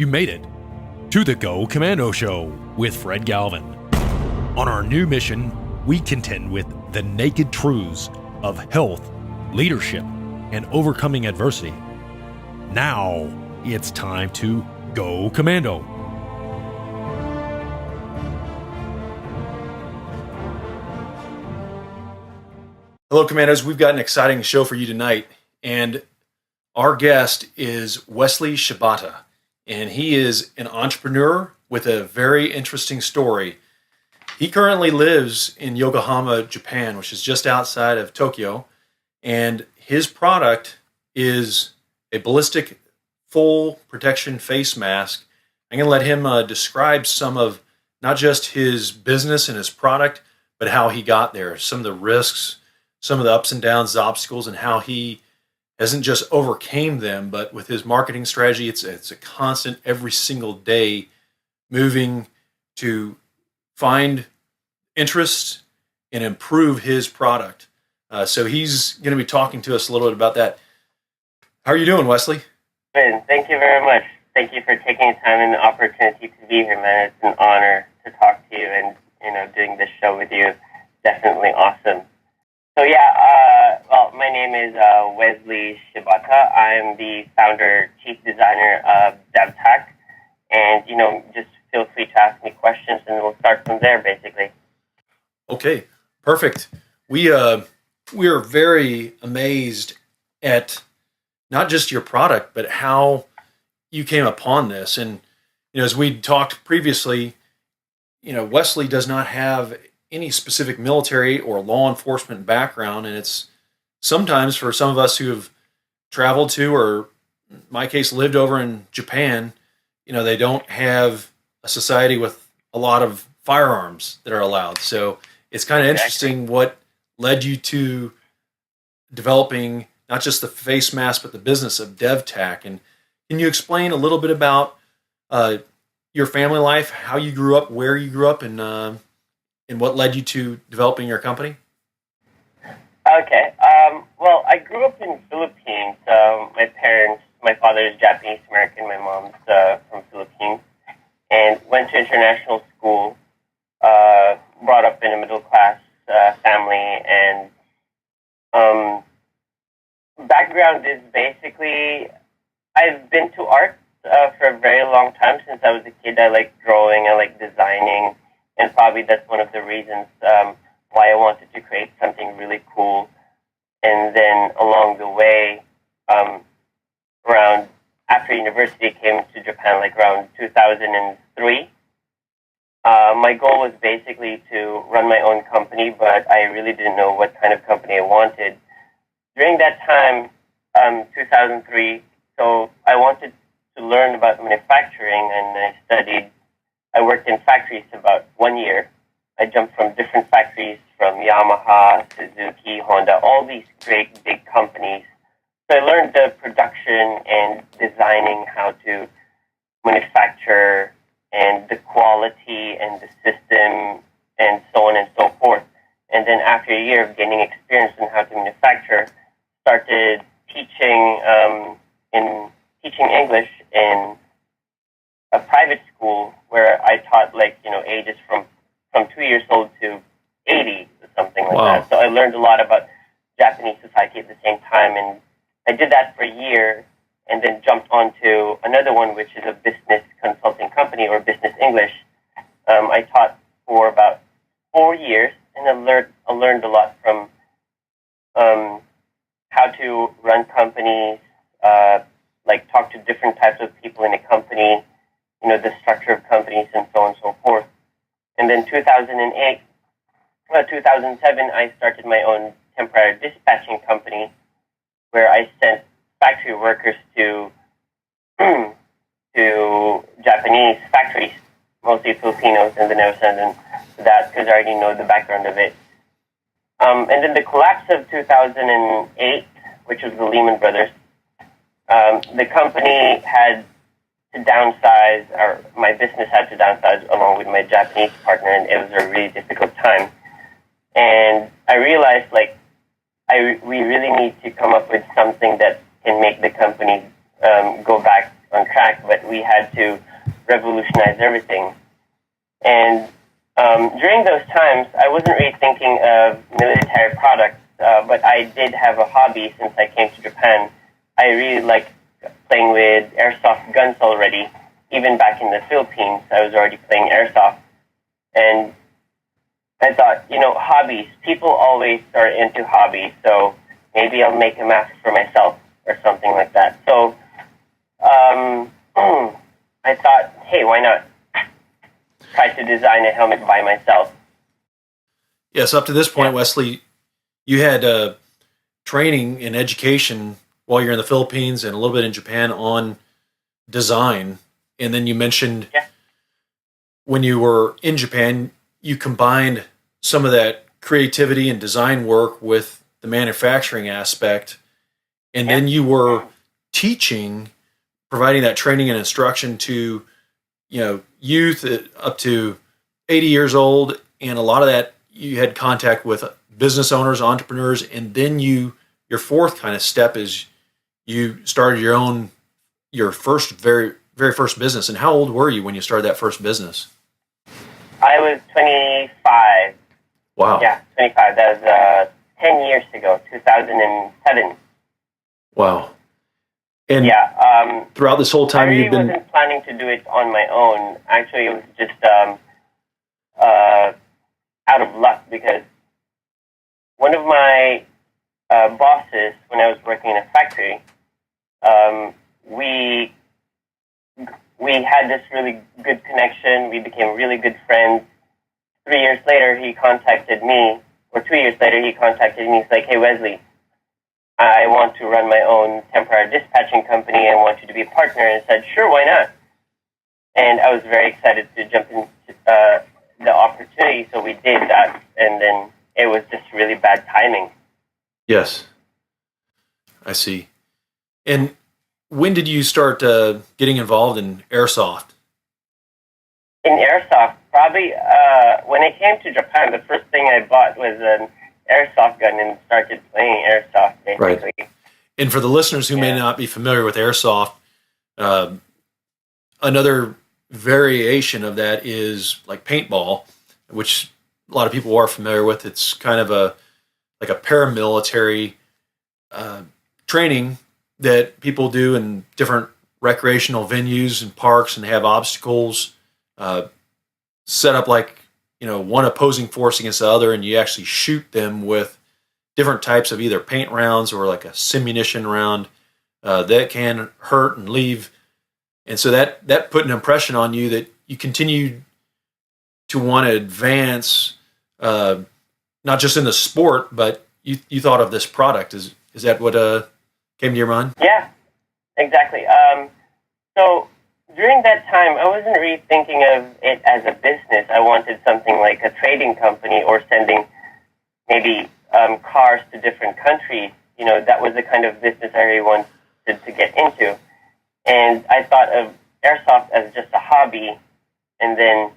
You made it to the Go Commando Show with Fred Galvin. On our new mission, we contend with the naked truths of health, leadership, and overcoming adversity. Now it's time to Go Commando. Hello, Commandos. We've got an exciting show for you tonight, and our guest is Wesley Shibata, and he is an entrepreneur with a very interesting story. He currently lives in Yokohama, Japan, which is just outside of Tokyo, and his product is a ballistic full protection face mask. I'm going to let him describe some of not just his business and his product, but how he got there, some of the risks, some of the ups and downs, the obstacles, and how he hasn't just overcame them, but with his marketing strategy, it's a constant, every single day, moving to find interest and improve his product. So he's going to be talking to us a little bit about that. How are you doing, Wesley? Ben, thank you very much. Thank you for taking the time and the opportunity to be here, man. It's an honor to talk to you, and doing this show with you is definitely awesome. So well, my name is Wesley Shibata. I'm the founder, chief designer of DEVTAC, and just feel free to ask me questions, and we'll start from there, basically. Okay, perfect. We are very amazed at not just your product, but how you came upon this. And as we talked previously, Wesley does not have any specific military or law enforcement background, and it's sometimes for some of us who have traveled to, or in my case, lived over in Japan, they don't have a society with a lot of firearms that are allowed. So it's kind of interesting what led you to developing not just the face mask, but the business of DEVTAC. And can you explain a little bit about your family life, how you grew up, where you grew up, and what led you to developing your company? Okay. Well, I grew up in the Philippines. My father is Japanese American, my mom's from Philippines, and went to international school, brought up in a middle class family, and background is basically, I've been to art for a very long time. Since I was a kid, I like drawing, I like designing, and probably that's one of the reasons why I wanted to create something really cool. And then along the way, around after university, I came to Japan like around 2003. My goal was basically to run my own company, but I really didn't know what kind of company I wanted. During that time, 2003, so I wanted to learn about manufacturing, and I worked in factories about 1 year. I jumped from different factories, from Yamaha, Suzuki, Honda, all these great big companies. So I learned the production and designing, how to manufacture, and the quality and the system, and so on and so forth. And then after a year of gaining experience in how to manufacture, started teaching English in a private school where I taught ages from 2 years old to 80 or something like that. So I learned a lot about Japanese society at the same time, and I did that for a year, and then jumped onto another one, which is a business consulting company, or business English. I taught for about 4 years, and I learned a lot from how to run companies, talk to different types of people in a company, the structure of companies, and so on and so forth. And then 2007, I started my own temporary dispatching company, where I sent factory workers to Japanese factories, mostly Filipinos, and then I was sending that because I already know the background of it. And then the collapse of 2008, which was the Lehman Brothers, the company had to downsize, or my business had to downsize along with my Japanese partner, and it was a really difficult time. And I realized, we really need to come up with something that can make the company go back on track, but we had to revolutionize everything. And during those times, I wasn't really thinking of military products, but I did have a hobby since I came to Japan. I really liked playing with airsoft guns already. Even back in the Philippines, I was already playing airsoft. And I thought, hobbies, people always are into hobbies, so maybe I'll make a mask for myself or something like that. So I thought, hey, why not try to design a helmet by myself? Yes, up to this point, Wesley, you had training and education while you're in the Philippines and a little bit in Japan on design. And then you mentioned when you were in Japan, you combined some of that creativity and design work with the manufacturing aspect. And then you were teaching, providing that training and instruction to, youth up to 80 years old. And a lot of that, you had contact with business owners, entrepreneurs. And then your fourth kind of step is you started your first, very, very first business. And how old were you when you started that first business? I was 25. Wow. Yeah, 25. That was 10 years ago, 2007. Wow. And throughout this whole time, I really you've been... wasn't planning to do it on my own. Actually, it was just out of luck, because one of my bosses, when I was working in a factory, we had this really good connection. We became really good friends. 3 years later, he contacted me, or 2 years later, he contacted me. He's like, hey, Wesley, I want to run my own temporary dispatching company. I want you to be a partner. And I said, sure, why not? And I was very excited to jump into the opportunity, so we did that. And then it was just really bad timing. Yes, I see. And when did you start getting involved in airsoft? In airsoft, probably when I came to Japan, the first thing I bought was an airsoft gun and started playing airsoft, basically. Right. And for the listeners who may not be familiar with airsoft, another variation of that is like paintball, which a lot of people are familiar with. It's kind of a paramilitary training that people do in different recreational venues and parks, and they have obstacles set up like, one opposing force against the other, and you actually shoot them with different types of either paint rounds or like a simunition round that can hurt and leave. And so that put an impression on you that you continued to want to advance, not just in the sport, but you thought of this product. Is that what came to your mind? Yeah, exactly. So during that time, I wasn't really thinking of it as a business. I wanted something like a trading company or sending maybe cars to different countries. That was the kind of business I really wanted to get into. And I thought of airsoft as just a hobby. And then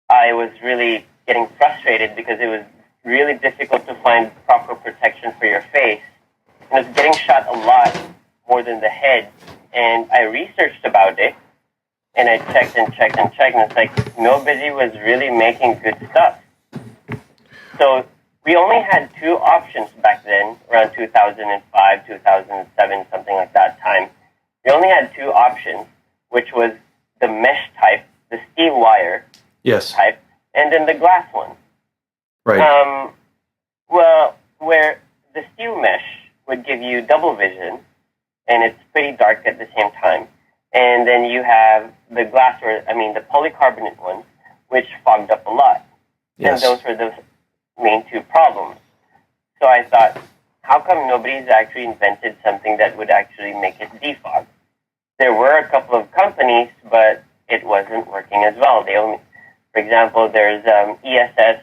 I was really getting frustrated because it was really difficult to find proper protection for your face. And I was getting shot a lot more than the head. And I researched about it, and I checked and checked and checked, and it's like nobody was really making good stuff. So we only had two options back then, around 2005, 2007, something like that time. We only had two options, which was the mesh type, the steel wire type, and then the glass one. Right. Well, where the steel mesh would give you double vision, and it's pretty dark at the same time. And then you have the glass, the polycarbonate ones, which fogged up a lot. Yes. And those were the main two problems. So I thought, how come nobody's actually invented something that would actually make it defog? There were a couple of companies, but it wasn't working as well. For example, there's ESS.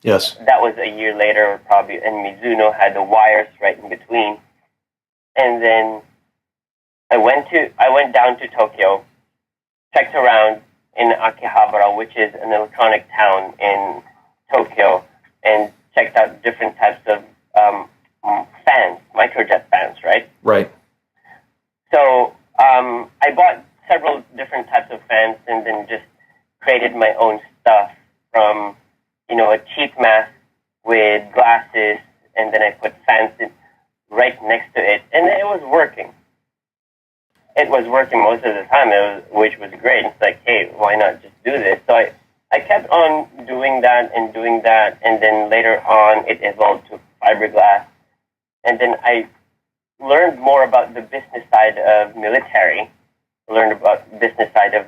Yes. That was a year later, probably, and Mizuno had the wires right in between. And then I went down to Tokyo, checked around in Akihabara, which is an electronic town in Tokyo, and checked out different types of fans, microjet fans, right? Right. So I bought several different types of fans and then just created my own stuff from, a cheap mask with glasses, and then I put fans right next to it, and it was working. It was working most of the time, which was great. It's like, hey, why not just do this? So I kept on doing that, and then later on it evolved to fiberglass. And then I learned more about the business side of military, learned about the business side of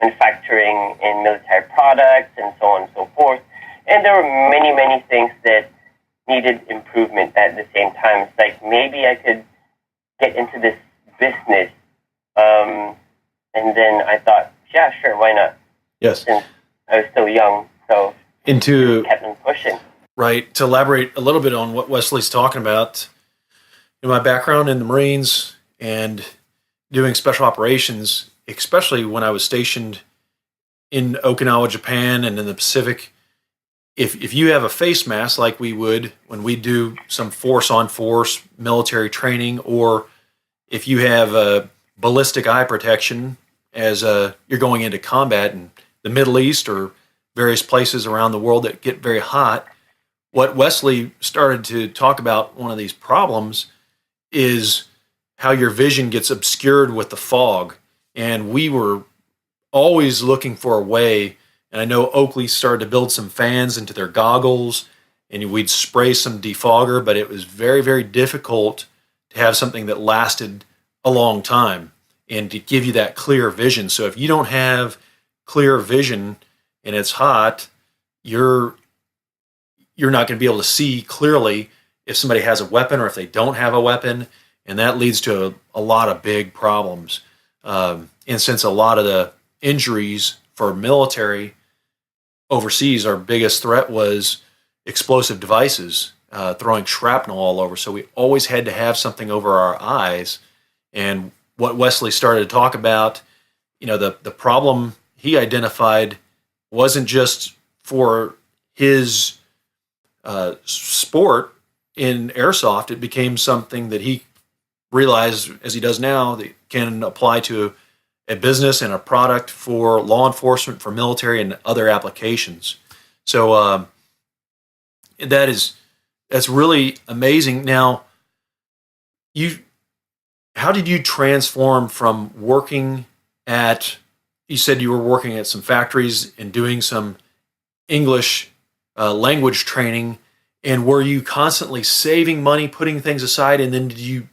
manufacturing in military products and so on and so forth. And there were many, many things that needed improvement at the same time. It's like maybe I could get into this business. And then I thought, yeah, sure, why not? Yes. Since I was still young, so kept on pushing. Right. To elaborate a little bit on what Wesley's talking about, my background in the Marines and doing special operations, especially when I was stationed in Okinawa, Japan, and in the Pacific, if you have a face mask like we would when we do some force-on-force military training, or if you have a ballistic eye protection as you're going into combat in the Middle East or various places around the world that get very hot, what Wesley started to talk about, one of these problems, is how your vision gets obscured with the fog. And we were always looking for a way, and I know Oakley started to build some fans into their goggles, and we'd spray some defogger, but it was very, very difficult to have something that lasted a long time and to give you that clear vision. So if you don't have clear vision and it's hot, you're not going to be able to see clearly if somebody has a weapon or if they don't have a weapon, and that leads to a lot of big problems. And since a lot of the injuries for military overseas, our biggest threat was explosive devices, throwing shrapnel all over. So we always had to have something over our eyes. And what Wesley started to talk about, the problem he identified wasn't just for his sport in Airsoft. It became something that he realized, as he does now, that can apply to a business and a product for law enforcement, for military, and other applications. So that's really amazing. Now, how did you transform from working at? You said you were working at some factories and doing some English language training, and were you constantly saving money, putting things aside, and then did you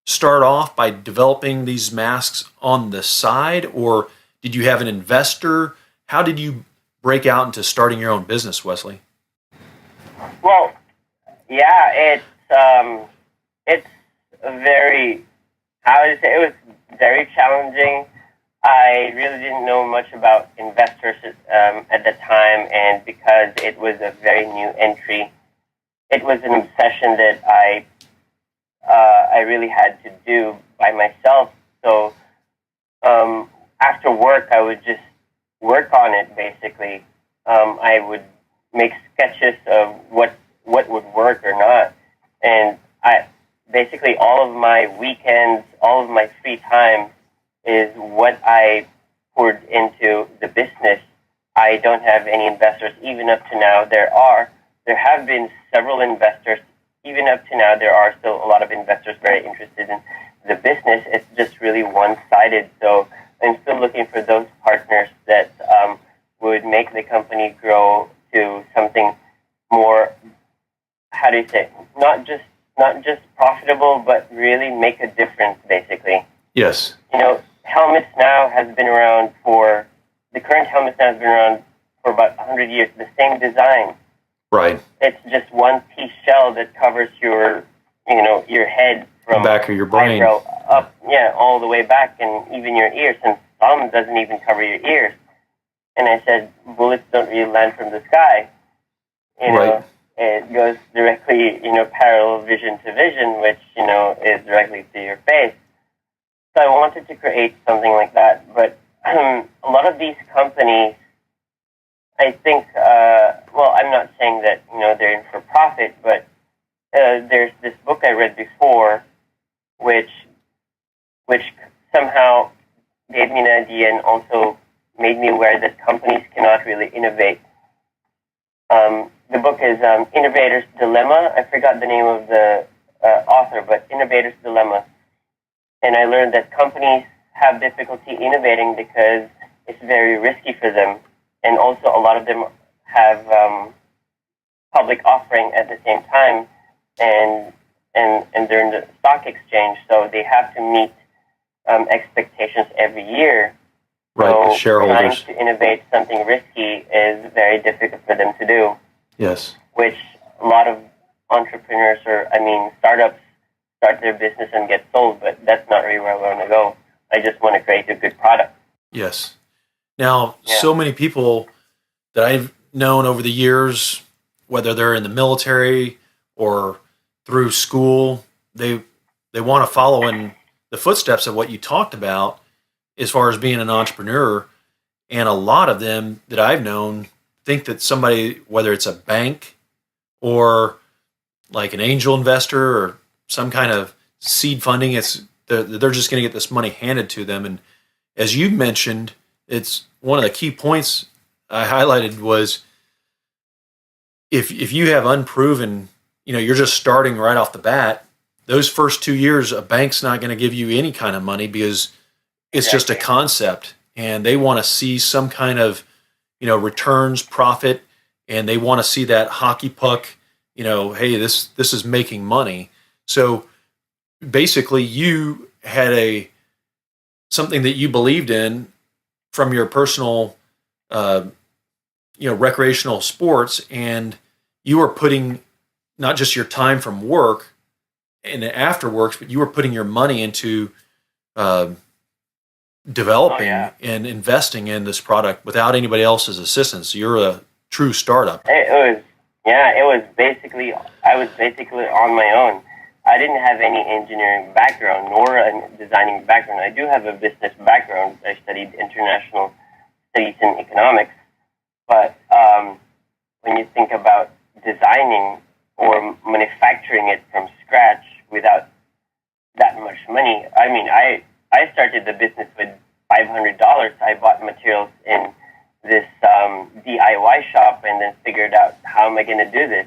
start off by developing these masks on the side, or did you have an investor? How did you break out into starting your own business, Wesley? Well, yeah, it's very, how would I say, it was very challenging. I really didn't know much about investors at the time, and because it was a very new entry, it was an obsession that I really had to do by myself. So after work, I would just work on it, basically. I would make sketches of what would work or not. And basically all of my weekends, all of my free time is what I poured into the business. I don't have any investors. Even up to now, there have been several investors. Even up to now, there are still a lot of investors very interested in the business. It's just really one-sided. So I'm still looking for those partners that would make the company grow to something more, how do you say, not just profitable, but really make a difference, basically. Yes. Helmets now has been around the current helmets now has been around for about 100 years, the same design. Right. It's just one piece shell that covers your head from the back of your brain eyebrow up, all the way back, and even your ears, and some doesn't even cover your ears. And I said, bullets don't really land from the sky. Right. It goes directly, parallel vision to vision, which, is directly to your face. So I wanted to create something like that. But a lot of these companies, I think, I'm not saying that, they're in for profit, but there's this book I read before, which which somehow gave me an idea and also made me aware that companies cannot really innovate. The book is Innovator's Dilemma. I forgot the name of the author, but Innovator's Dilemma. And I learned that companies have difficulty innovating because it's very risky for them. And also a lot of them have public offering at the same time, and they're in the stock exchange, so they have to meet expectations every year. Right, so shareholders. Trying to innovate something risky is very difficult for them to do. Yes. Which a lot of entrepreneurs startups start their business and get sold, but that's not really where I want to go. I just want to create a good product. Yes. Now, so many people that I've known over the years, whether they're in the military or through school, they want to follow in the footsteps of what you talked about as far as being an entrepreneur. And a lot of them that I've known think that somebody, whether it's a bank or like an angel investor or some kind of seed funding, they're just going to get this money handed to them. And as you mentioned, it's one of the key points I highlighted was if you have unproven, you're just starting right off the bat, those first 2 years, a bank's not going to give you any kind of money because it's just a concept, and they want to see some kind of, returns, profit, and they want to see that hockey puck, hey, this is making money. So basically you had something that you believed in from your personal, recreational sports, and you were putting not just your time from work and after works, but you were putting your money into developing and investing in this product without anybody else's assistance. You're a true startup. It was basically, I was basically on my own. I didn't have any engineering background nor a designing background. I do have a business background. I studied international studies in economics. But when you think about designing or manufacturing it from scratch without that much money, I started the business with $500. I bought materials in this DIY shop and then figured out how am I going to do this.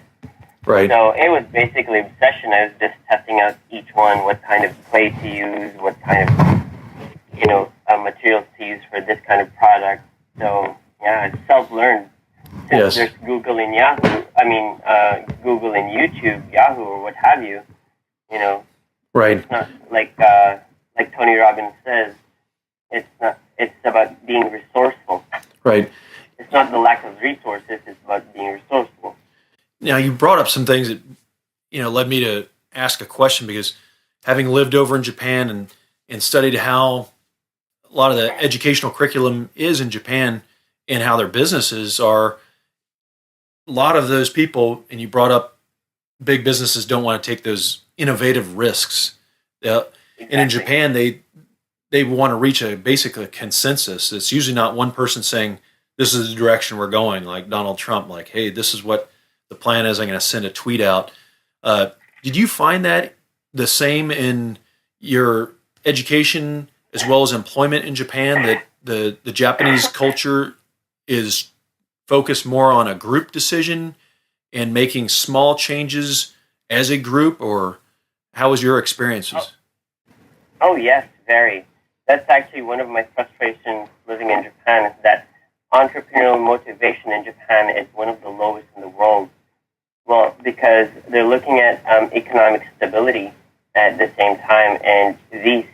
Right. So it was basically obsession. I was just testing out each one, what kind of clay to use, what kind of materials to use for this kind of product. So it's self-learned. Since there's Google and Yahoo, Google and YouTube, Yahoo, or what have you. Right. It's not like Tony Robbins says. It's about being resourceful. Right. It's not the lack of resources. It's about being resourceful. Now, you brought up some things that, led me to ask a question, because having lived over in Japan and studied how a lot of the educational curriculum is in Japan and how their businesses are, a lot of those people, and you brought up big businesses don't want to take those innovative risks. Exactly. And in Japan, they want to reach basically a consensus. It's usually not one person saying, this is the direction we're going, like Donald Trump, like, hey, this is what the plan is. I'm going to send a tweet out. Did you find that the same in your education as well as employment in Japan, that the Japanese culture is focused more on a group decision and making small changes as a group, or how was your experiences? Oh yes, very. That's actually one of my frustrations living in Japan, is that entrepreneurial motivation in Japan is one of the lowest in the world. Well, because they're looking at economic stability at the same time, and these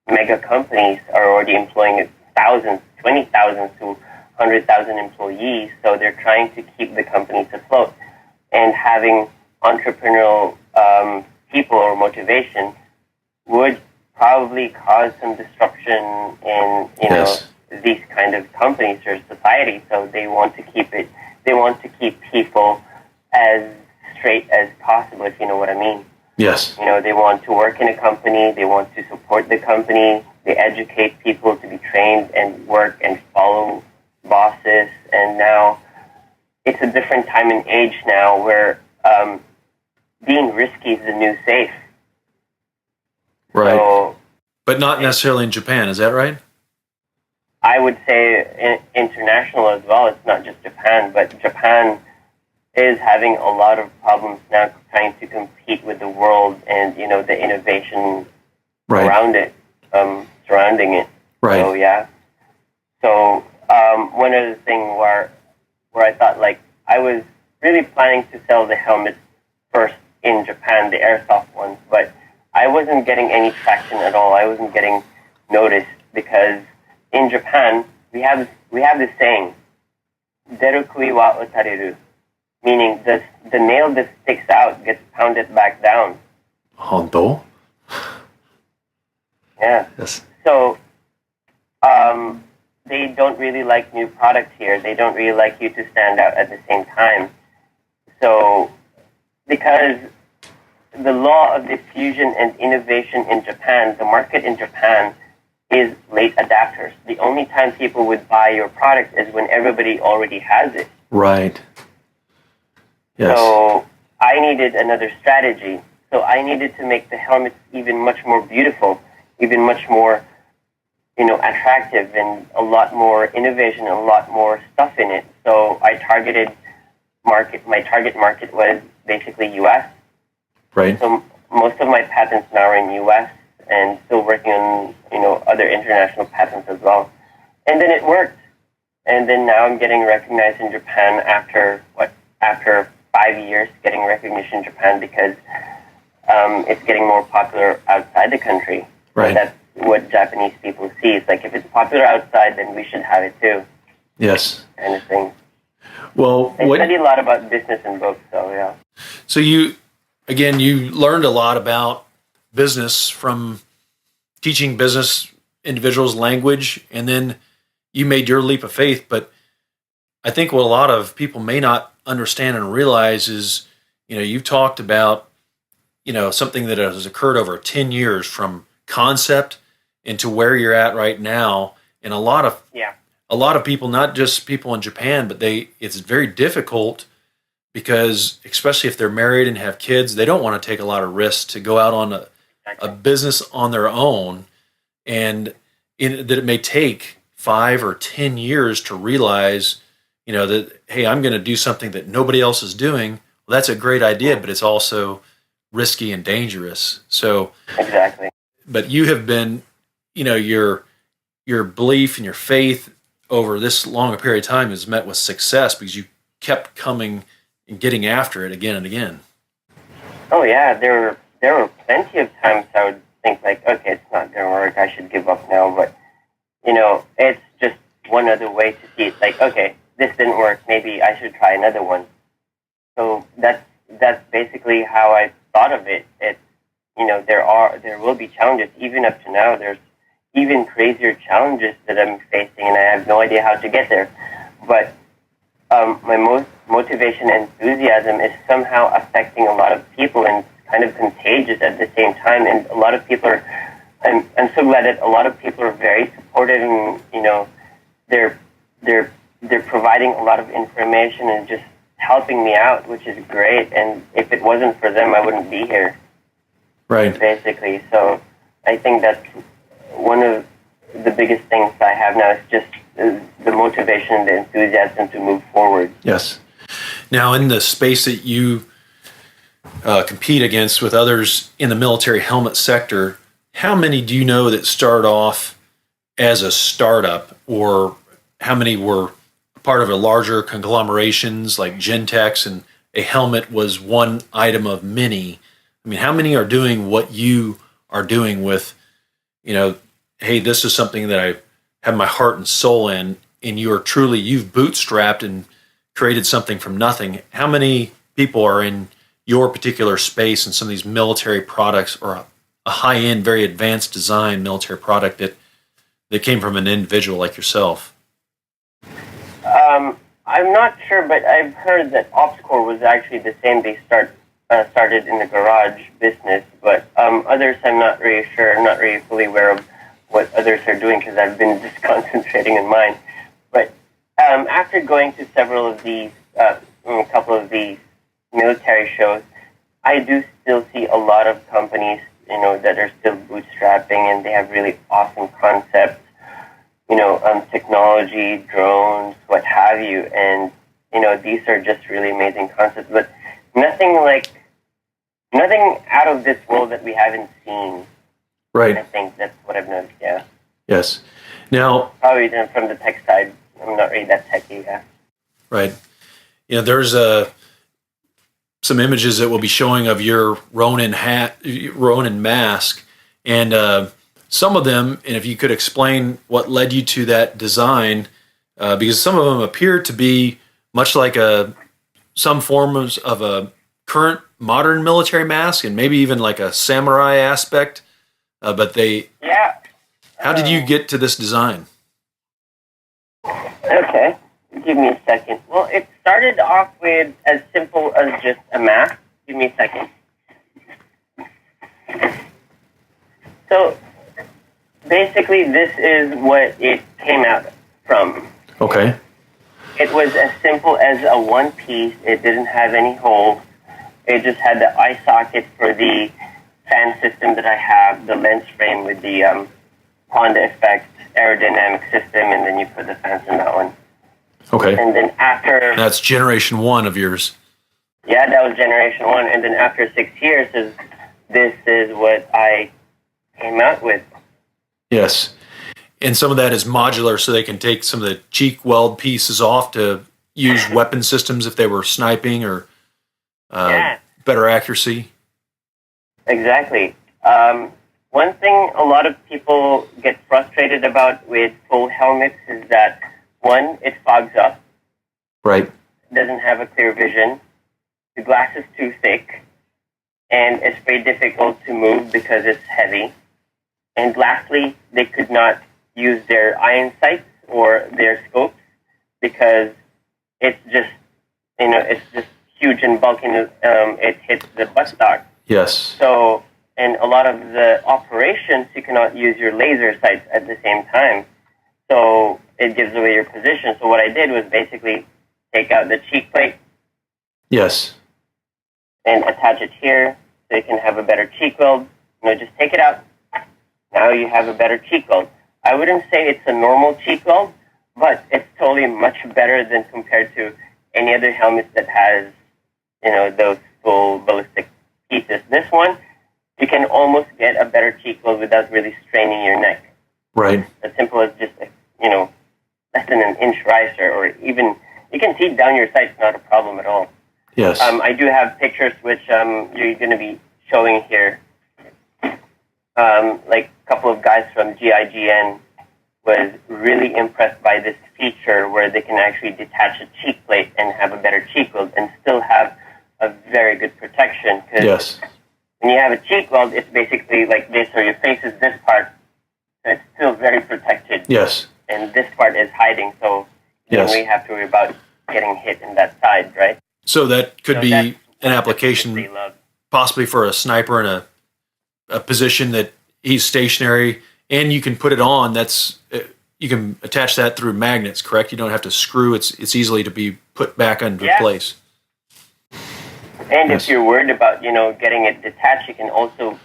mega companies are already employing thousands, 20,000 to 100,000 employees, so they're trying to keep the companies afloat. And having entrepreneurial people or motivation would probably cause some disruption in these kind of companies or society. So they want to keep it. They want to keep people as straight as possible, if you know what I mean. Yes. They want to work in a company. They want to support the company. They educate people to be trained and work and follow bosses. And now it's a different time and age now where being risky is the new safe. Right. So, but But not necessarily in Japan, is that right? I would say international as well. It's not just Japan, but Japan is having a lot of problems now trying to compete with the world and, the innovation around it, surrounding it. Right. So, yeah. So, one other thing where I thought, I was really planning to sell the helmets first in Japan, the Airsoft ones, but I wasn't getting any traction at all. I wasn't getting noticed because in Japan, we have this saying, "Derukui wa utareru," meaning the nail that sticks out gets pounded back down. Honto? Yeah. Yes. So, they don't really like new products here. They don't really like you to stand out at the same time. So, because the law of diffusion and innovation in Japan, the market in Japan is late adapters. The only time people would buy your product is when everybody already has it. Right. Yes. So I needed another strategy. So I needed to make the helmets even much more beautiful, even much more, attractive, and a lot more innovation, a lot more stuff in it. So I targeted my target market was basically U.S. Right. So most of my patents now are in U.S. and still working on, other international patents as well. And then it worked. And then now I'm getting recognized in Japan after 5 years getting recognition in Japan because it's getting more popular outside the country. Right. And that's what Japanese people see. It's like, if it's popular outside, then we should have it too. Yes. Kind of thing. Well, I study a lot about business in books, so yeah. So you learned a lot about business from teaching business individuals language, and then you made your leap of faith. But I think what a lot of people may not understand and realize is, you've talked about, something that has occurred over 10 years from concept into where you're at right now. And a lot of people, not just people in Japan, but it's very difficult because, especially if they're married and have kids, they don't want to take a lot of risks to go out on a business on their own, and that it may take 5 or 10 years to realize, that, hey, I'm going to do something that nobody else is doing. Well, that's a great idea, but it's also risky and dangerous. So exactly. But you have been, your belief and your faith over this long a period of time is met with success because you kept coming and getting after it again and again. Oh yeah, there were plenty of times I would think okay, it's not going to work. I should give up now. But it's just one other way to see it. Okay, this didn't work. Maybe I should try another one. So that's basically how I thought of it. It's there will be challenges. Even up to now, there's even crazier challenges that I'm facing, and I have no idea how to get there. But my motivation and enthusiasm is somehow affecting a lot of people and kind of contagious at the same time. And a lot of people are, I'm so glad that a lot of people are very supportive, and they're providing a lot of information and just helping me out, which is great. And if it wasn't for them, I wouldn't be here. Right. Basically. So I think that's one of the biggest things I have now is just the motivation and the enthusiasm to move forward. Yes. Now, in the space that you compete against with others in the military helmet sector, how many do you know that start off as a startup, or how many were part of a larger conglomerations like Gentex and a helmet was one item of many? I mean, how many are doing what you are doing with, hey, this is something that I have my heart and soul in, and you've bootstrapped and created something from nothing. How many people are in your particular space and some of these military products, or a high-end, very advanced design military product that came from an individual like yourself? I'm not sure, but I've heard that OpsCore was actually the same. They started in the garage business, but others I'm not really sure. I'm not really fully aware of what others are doing because I've been just concentrating on mine. But after going to several of these, a couple of these military shows, I do still see a lot of companies that are still bootstrapping, and they have really awesome concepts, technology, drones, what have you. And, these are just really amazing concepts, but nothing out of this world that we haven't seen. Right. I think that's what I've noticed, yeah. Yes. Now, probably from the tech side, I'm not really that techy, yeah. Right. There's some images that we'll be showing of your Ronin mask, and some of them, and if you could explain what led you to that design, because some of them appear to be much like some forms of a current modern military mask, and maybe even like a samurai aspect, but they... Yeah. How did you get to this design? Okay. Give me a second. Well, it started off with as simple as just a mask. Give me a second. So, basically, this is what it came out from. Okay. It was as simple as a one piece. It didn't have any holes. It just had the eye socket for the fan system that I have, the lens frame with the Honda effect, aerodynamic system, and then you put the fans in that one. Okay. And then after... That's generation 1 of yours. Yeah, that was generation 1. And then after 6 years, this is what I came out with. Yes. And some of that is modular, so they can take some of the cheek weld pieces off to use weapon systems if they were sniping or better accuracy. Exactly. One thing a lot of people get frustrated about with full helmets is that, one, it fogs up. Right. It doesn't have a clear vision. The glass is too thick. And it's very difficult to move because it's heavy. And lastly, they could not use their iron sights or their scopes because it's just, it's just huge and bulky. It hits the buttstock. Yes. So, in a lot of the operations, you cannot use your laser sights at the same time. So, it gives away your position. So, what I did was basically take out the cheek plate. Yes. And attach it here so you can have a better cheek weld. Just take it out. Now you have a better cheek weld. I wouldn't say it's a normal cheek weld, but it's totally much better than compared to any other helmet that has, those full ballistic pieces. This one, you can almost get a better cheek weld without really straining your neck. Right. As simple as just, less than an inch riser, or even, you can see down your sights, not a problem at all. Yes. I do have pictures which you're going to be showing here. Like a couple of guys from GIGN was really impressed by this feature where they can actually detach a cheek plate and have a better cheek weld and still have a very good protection. Cause yes. When you have a cheek weld, it's basically like this, or your face is this part, so it's still very protected. Yes. And this part is hiding, so you yes. don't really have to worry about getting hit in that side, right? So that could be an application possibly for a sniper in a position that he's stationary, and you can put it on. You can attach that through magnets, correct? You don't have to screw. It's easily to be put back into place. And if you're worried about getting it detached, you can also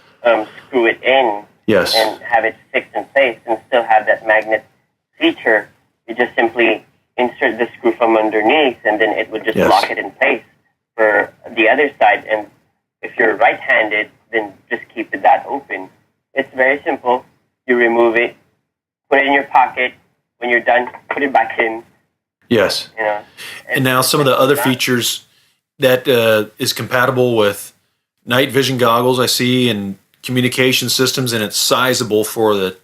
screw it in. Yes. And have it fixed in place and still have that magnet feature. You just simply insert the screw from underneath, and then it would just lock it in place for the other side. And if you're right-handed, then just keep that open. It's very simple. You remove it, put it in your pocket. When you're done, put it back in. Yes. And now some of the other features that is compatible with night vision goggles, I see, and communication systems, and it's sizable for the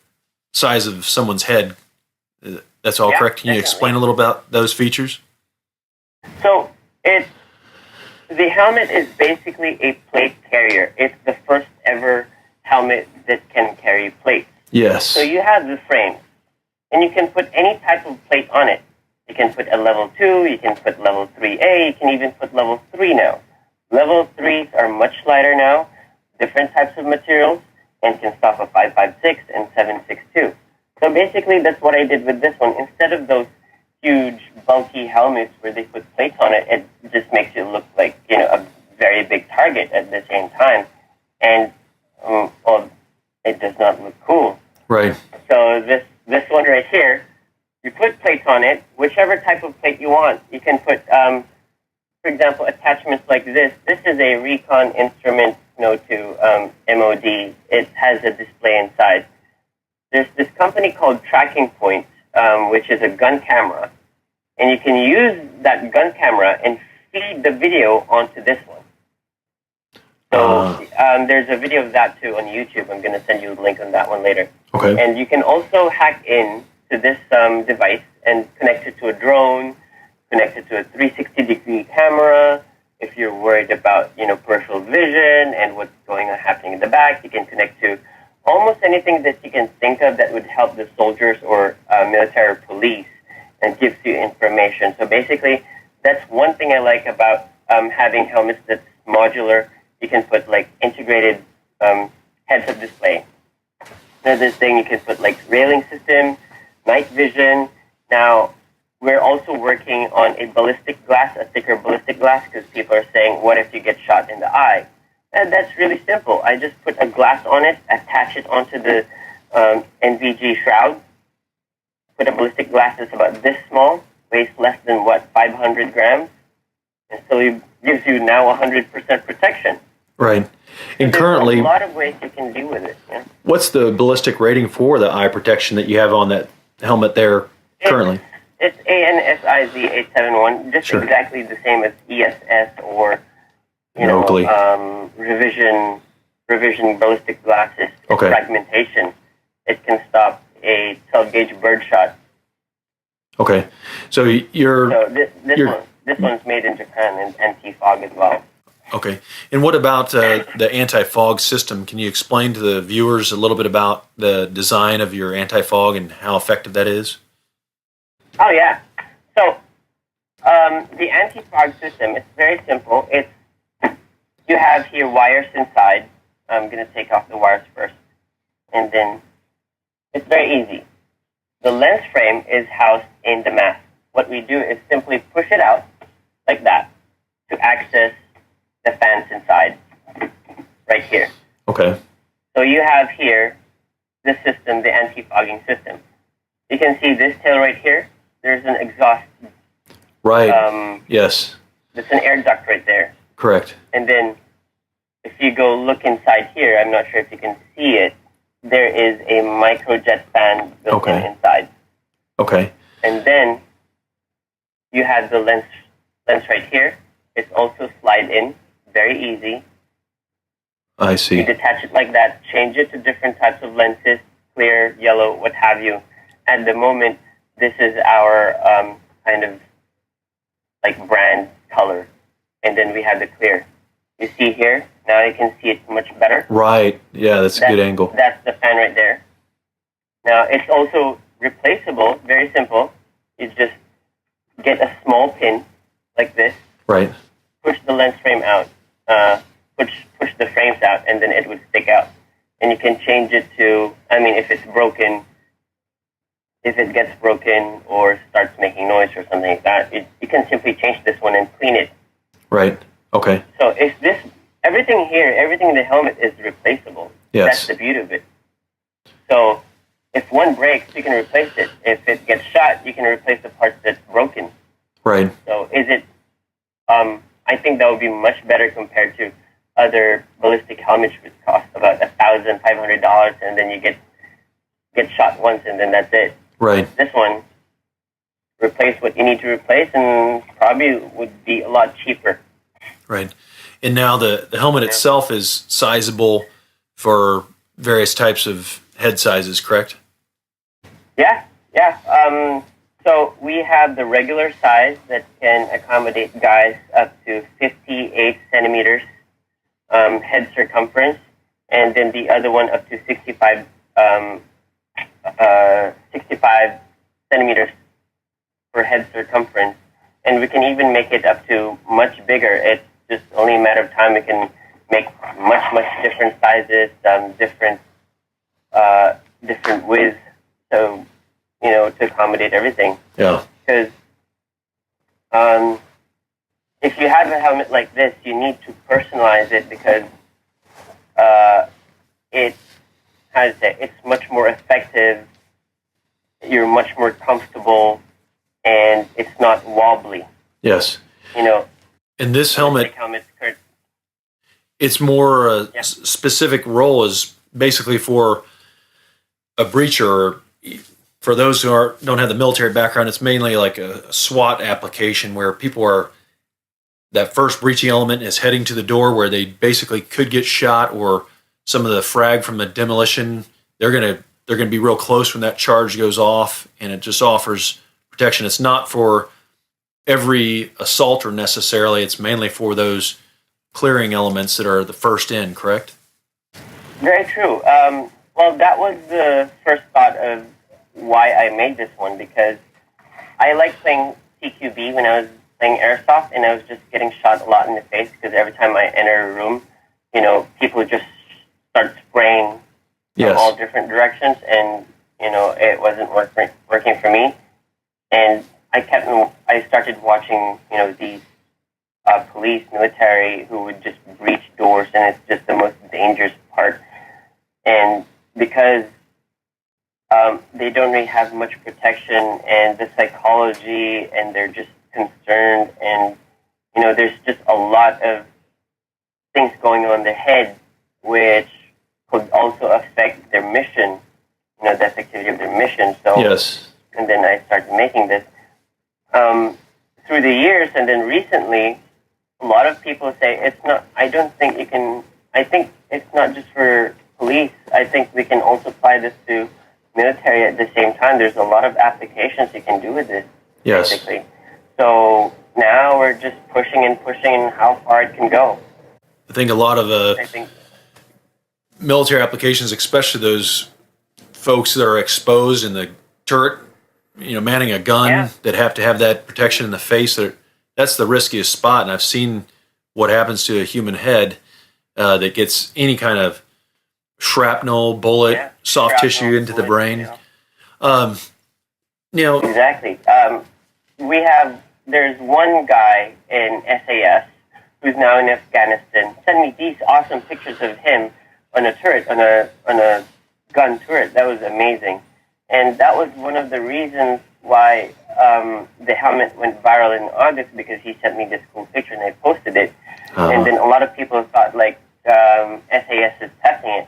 size of someone's head. That's all correct? Can you explain a little about those features? So the helmet is basically a plate carrier. It's the first ever helmet that can carry plates. Yes. So you have the frame, and you can put any type of plate on it. You can put a level 2, you can put level 3A, you can even put level 3 now. Level 3s are much lighter now, different types of materials, and can stop a 5.56 and 7.62. So basically, that's what I did with this one. Instead of those huge, bulky helmets where they put plates on it, it just makes it look like a very big target at the same time. And it does not look cool. Right. So this one right here, you put plates on it, whichever type of plate you want. You can put, for example, attachments like this. This is a recon instrument, to MOD. It has a display inside. There's this company called Tracking Point, which is a gun camera. And you can use that gun camera and feed the video onto this one. So there's a video of that too on YouTube. I'm going to send you a link on that one later. Okay. And you can also hack in to this device and connect it to a drone, connect it to a 360-degree camera. If you're worried about, peripheral vision and what's happening in the back, you can connect to almost anything that you can think of that would help the soldiers or military police and gives you information. So basically, that's one thing I like about having helmets that's modular. You can put integrated heads-up display. Another thing, you can put railing system, night vision. Now, we're also working on a ballistic glass, a thicker ballistic glass, because people are saying, what if you get shot in the eye? And that's really simple. I just put a glass on it, attach it onto the NVG shroud, put a ballistic glass that's about this small, weighs less than, 500 grams, and so it gives you now 100% protection. Right. And There's currently, a lot of ways you can deal with it. Yeah? what's the ballistic rating for the eye protection that you have on that helmet there currently? It's ANSIZ 871, just Sure. exactly the same as ESS or Oakley. revision ballistic glasses. Okay. Fragmentation. It can stop a 12-gauge birdshot. Okay. So This one's made in Japan and AntiFog as well. Okay. And what about the AntiFog system? Can you explain to the viewers a little bit about the design of your AntiFog and how effective that is? Oh, yeah. So the AntiFog system, it's very simple. You have here wires inside. I'm going to take off the wires first. And then it's very easy. The lens frame is housed in the mask. What we do is simply push it out like that to access the fans inside, right here. Okay. So you have here the system, the anti-fogging system. You can see this tail right here. There's an exhaust. Right. Yes. There's an air duct right there. Correct. And then if you go look inside here, I'm not sure if you can see it, there is a microjet fan built in inside. Okay. And then you have the lens right here. It's also slide in. Very easy. I see. You detach it like that, change it to different types of lenses, clear, yellow, what have you. At the moment, this is our kind of brand color. And then we have the clear. You see here, now you can see it much better. Right. Yeah, that's a good angle. That's the fan right there. Now, it's also replaceable, very simple. You just get a small pin like this. Right. Push the lens frame out. Push the frames out, and then it would stick out. And you can change it to, if it's broken, if it gets broken or starts making noise or something like that, you can simply change this one and clean it. Right. Okay. So if everything in the helmet is replaceable. Yes. That's the beauty of it. So if one breaks, you can replace it. If it gets shot, you can replace the parts that's broken. Right. So is it, I think that would be much better compared to other ballistic helmets which cost about $1,500, and then you get shot once and then that's it. Right. This one, replace what you need to replace, and probably would be a lot cheaper. Right. And now the helmet itself is sizable for various types of head sizes, correct? Yeah. So we have the regular size that can accommodate guys up to 58 centimeters head circumference, and then the other one up to 65 centimeters for head circumference. And we can even make it up to much bigger. It's just only a matter of time. We can make much different sizes, different widths. So, to accommodate everything. Yeah. Because if you have a helmet like this, you need to personalize it because it how to say, it's much more effective. You're much more comfortable, and it's not wobbly. Yes. You know, And this helmet, its more specific role is basically for a breacher. For those who don't have the military background, it's mainly like a SWAT application where people are, that first breaching element is heading to the door where they basically could get shot, or some of the frag from the demolition, they're gonna be real close when that charge goes off, and it just offers protection. It's not for every assaulter necessarily. It's mainly for those clearing elements that are the first in, correct? Very true. Well, that was the first thought of why I made this one, because I liked playing CQB when I was playing Airsoft, and I was just getting shot a lot in the face because every time I enter a room, people just start spraying from all different directions, and, it wasn't working for me. And I started watching, these police, military who would just breach doors, and it's just the most dangerous part. And because they don't really have much protection, and the psychology, and they're just concerned, and there's just a lot of things going on in their head, which could also affect their mission, the effectivity of their mission. So, and then I started making this through the years, and then recently, a lot of people say it's not. I don't think you can. I think it's not just for police. I think we can also apply this to military at the same time. There's a lot of applications you can do with this, basically. So now we're just pushing how far it can go. I think a lot of military applications, especially those folks that are exposed in the turret, manning a gun, that have to have that protection in the face, that's the riskiest spot. And I've seen what happens to a human head that gets any kind of shrapnel, bullet, soft tissue into the brain. Exactly. There's one guy in SAS who's now in Afghanistan. Sent me these awesome pictures of him on a turret, on a gun turret. That was amazing. And that was one of the reasons why the helmet went viral in August, because he sent me this cool picture and I posted it. And then a lot of people thought SAS is testing it.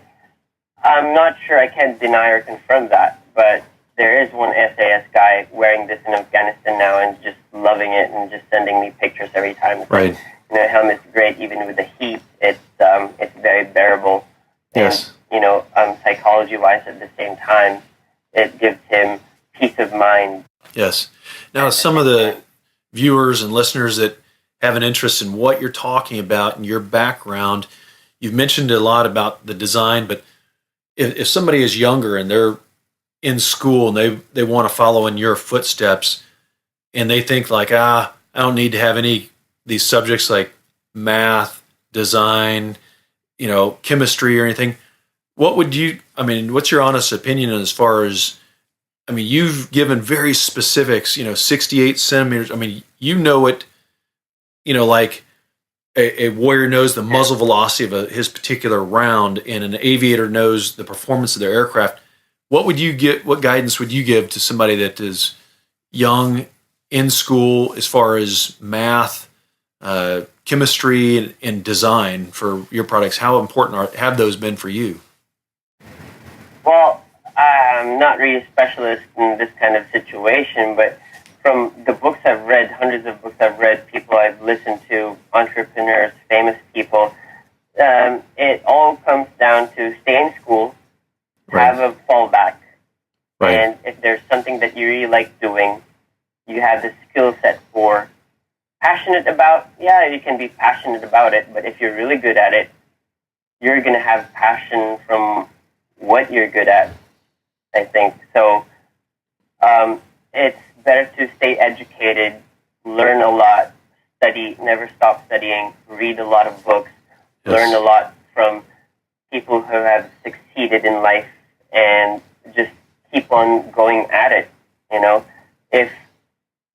I'm not sure. I can't deny or confirm that, but there is one SAS guy wearing this in Afghanistan now and just loving it and just sending me pictures every time. It's right. The helmet's great, even with the heat. It's very bearable. Yes. And, psychology-wise, at the same time, it gives him peace of mind. Yes. Now, some of the viewers and listeners that have an interest in what you're talking about and your background, you've mentioned a lot about the design, but if somebody is younger and they're in school and they want to follow in your footsteps, and they think I don't need to have any of these subjects like math, design, chemistry or anything, what's your honest opinion as far as, you've given very specifics, 68 centimeters. It, like a warrior knows the muzzle velocity of his particular round, and an aviator knows the performance of their aircraft. What guidance would you give to somebody that is young, in school, as far as math, chemistry, and design for your products? How important have those been for you? Well, I'm not really a specialist in this kind of situation, but from the books I've read, hundreds of books I've read, people I've listened to, entrepreneurs, famous people, it all comes down to stay in school, have a fallback, and if there's something that you really like doing, you have the skill set for. Passionate about, you can be passionate about it, but if you're really good at it, you're going to have passion from what you're good at, I think. So it's better to stay educated, learn a lot, study, never stop studying, read a lot of books, learn a lot from people who have succeeded in life, and just keep on going at it. If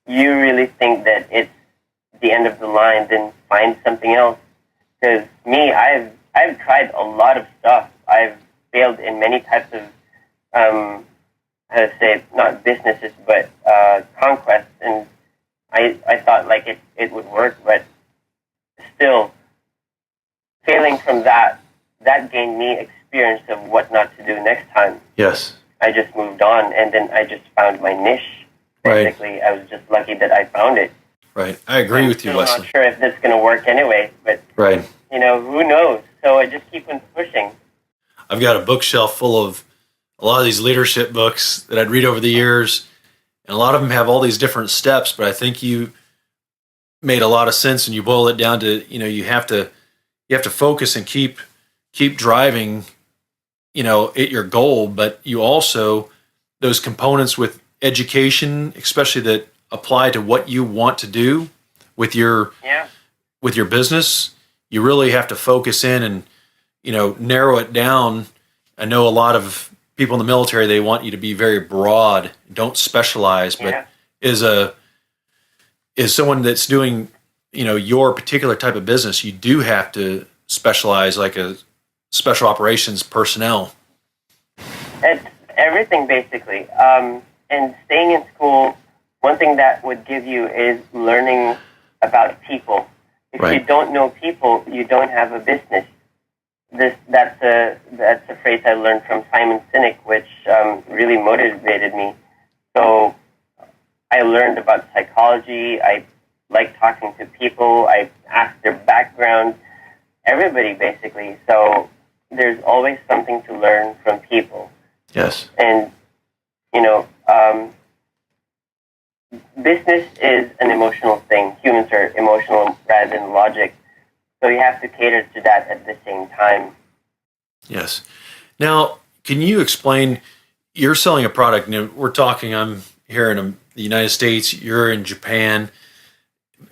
you really think that it's the end of the line, then find something else. Because me, I've tried a lot of stuff. I've failed in many types of, how to say, not businesses, but conquests. And I thought like it would work, but still failing from that gained me experience of what not to do next time. Yes. I just moved on, and then I just found my niche. Basically, Right. I was just lucky that I found it. Right. I agree with you, I'm Wesley. not sure if this is going to work anyway, but Right. who knows? So I just keep on pushing. I've got a bookshelf full of a lot of these leadership books that I'd read over the years, and a lot of them have all these different steps, but I think you made a lot of sense, and you boil it down to, you have to focus and keep driving, at your goal, but you also, those components with education, especially that apply to what you want to do with your business, you really have to focus in and, narrow it down. I know a lot of people in the military, they want you to be very broad, don't specialize, but is someone that's doing, your particular type of business, you do have to specialize, like a special operations personnel. It's everything, basically. And staying in school, one thing that would give you is learning about people. If Right. you don't know people, you don't have a business. That's a phrase I learned from Simon Sinek, which really motivated me. So I learned about psychology. I like talking to people. I asked their background, everybody basically. So there's always something to learn from people. Yes. And, business is an emotional thing. Humans are emotional rather than logic. So you have to cater to that at the same time. Yes. Now, can you explain, you're selling a product, we're talking, I'm here in the United States, you're in Japan,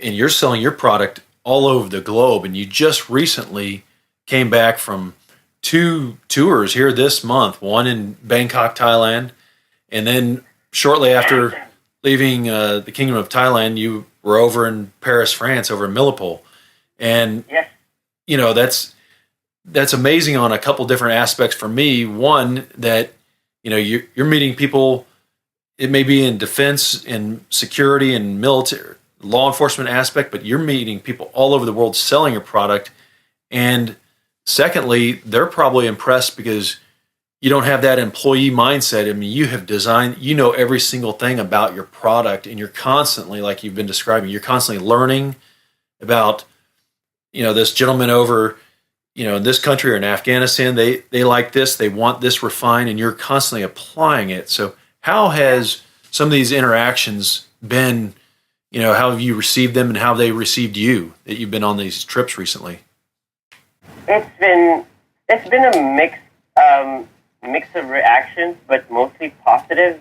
and you're selling your product all over the globe, and you just recently came back from 2 tours here this month, one in Bangkok, Thailand, and then shortly after leaving the Kingdom of Thailand, you were over in Paris, France, over in Millipol. And, that's amazing on a couple different aspects for me. One, that, you're meeting people, it may be in defense and security and military, law enforcement aspect, but you're meeting people all over the world selling your product. And secondly, they're probably impressed because you don't have that employee mindset. I mean, you have designed, every single thing about your product, and you're constantly, like you've been describing, you're constantly learning about, this gentleman over, in this country or in Afghanistan, they like this, they want this refined, and you're constantly applying it. So how has some of these interactions been, how have you received them and how have they received you that you've been on these trips recently? It's been a mix of reactions, but mostly positive,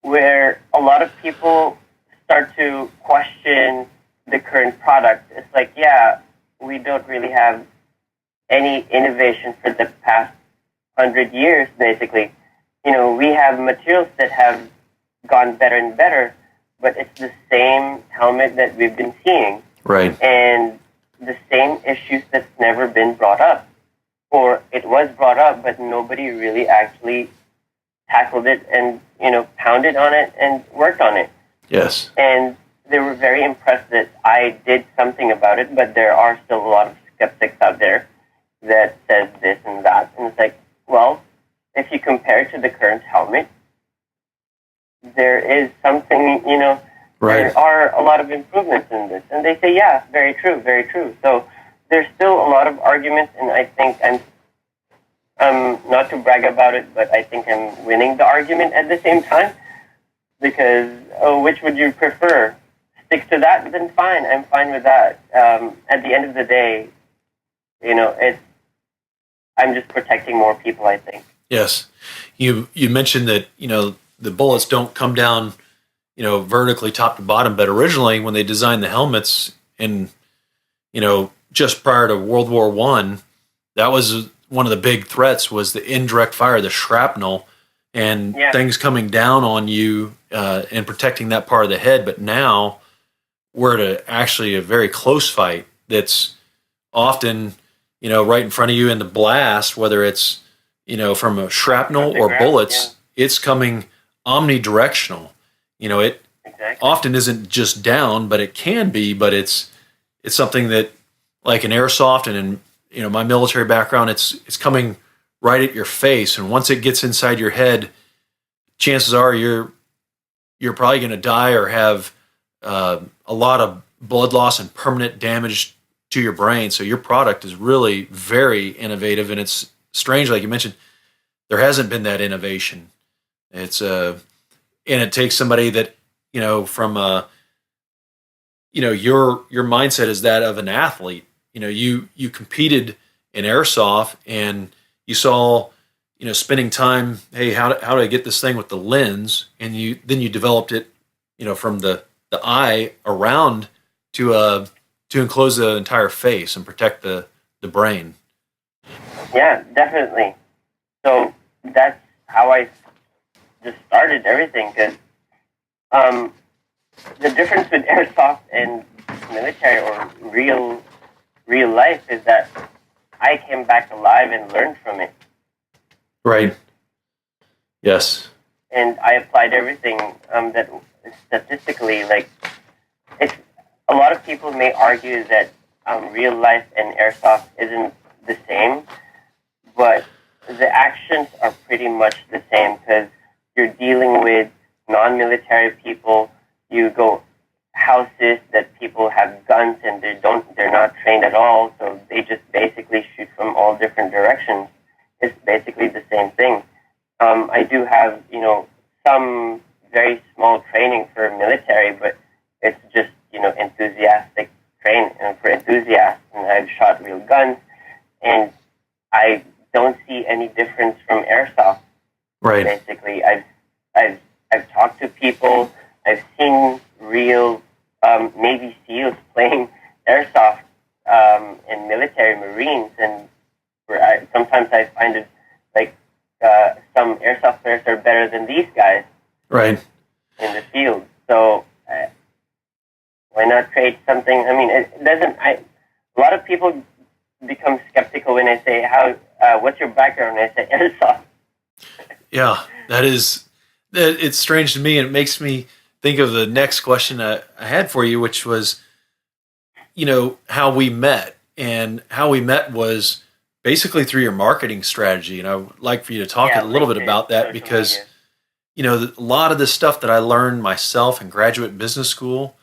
where a lot of people start to question the current product. It's like, we don't really have any innovation for the past 100 years, basically. We have materials that have gone better and better, but it's the same helmet that we've been seeing. Right. And the same issues that's never been brought up. Or it was brought up, but nobody really actually tackled it and, pounded on it and worked on it. Yes. And they were very impressed that I did something about it, but there are still a lot of skeptics out there that says this and that. And it's like, well, if you compare it to the current helmet, there is something, Right. There are a lot of improvements in this. And they say, yeah, very true, very true. So there's still a lot of arguments, and I think I'm not to brag about it, but I think I'm winning the argument at the same time, because, which would you prefer? Stick to that? Then fine, I'm fine with that. At the end of the day, I'm just protecting more people, I think. Yes. You mentioned that, the bullets don't come down, vertically top to bottom, but originally when they designed the helmets in, just prior to World War I, that was one of the big threats, was the indirect fire, the shrapnel, and things coming down on you and protecting that part of the head. But now we're at actually a very close fight that's often, right in front of you in the blast, whether it's, from a shrapnel or ground, bullets, it's coming omnidirectional. It exactly. often isn't just down, but it can be. But it's something that, like in airsoft and in my military background, it's coming right at your face, and once it gets inside your head, chances are you're probably going to die or have a lot of blood loss and permanent damage to your brain. So your product is really very innovative, and it's strange, like you mentioned, there hasn't been that innovation. It's and it takes somebody that from your mindset is that of an athlete. You competed in airsoft, and you saw spending time. Hey, how do I get this thing with the lens? And then you developed it, from the eye around to enclose the entire face and protect the brain. Yeah, definitely. So that's how I just started everything, because the difference with airsoft and military or real life is that I came back alive and learned from it. Right. Yes. And I applied everything that statistically, it's a lot of people may argue that real life and airsoft isn't the same, but the actions are pretty much the same, because you're dealing with non-military people. You go houses that people have guns and they're not trained at all, so they just basically shoot from all different directions. It's basically the same thing. I do have some very small training for military, but it's just enthusiastic training for enthusiasts, and I've shot real guns, and I don't see any difference from airsoft. Right. Basically, I've talked to people. I've seen real Navy SEALs playing airsoft in military Marines, and sometimes I find it like some airsoft players are better than these guys. Right. In the field. So why not create something? I mean, it doesn't. A lot of people become skeptical when I say, what's your background? And I say airsoft. Yeah, it's strange to me, and it makes me think of the next question I had for you, which was, how we met. And how we met was basically through your marketing strategy. And I would like for you to talk a little bit about that, because, a lot of the stuff that I learned myself in graduate business school,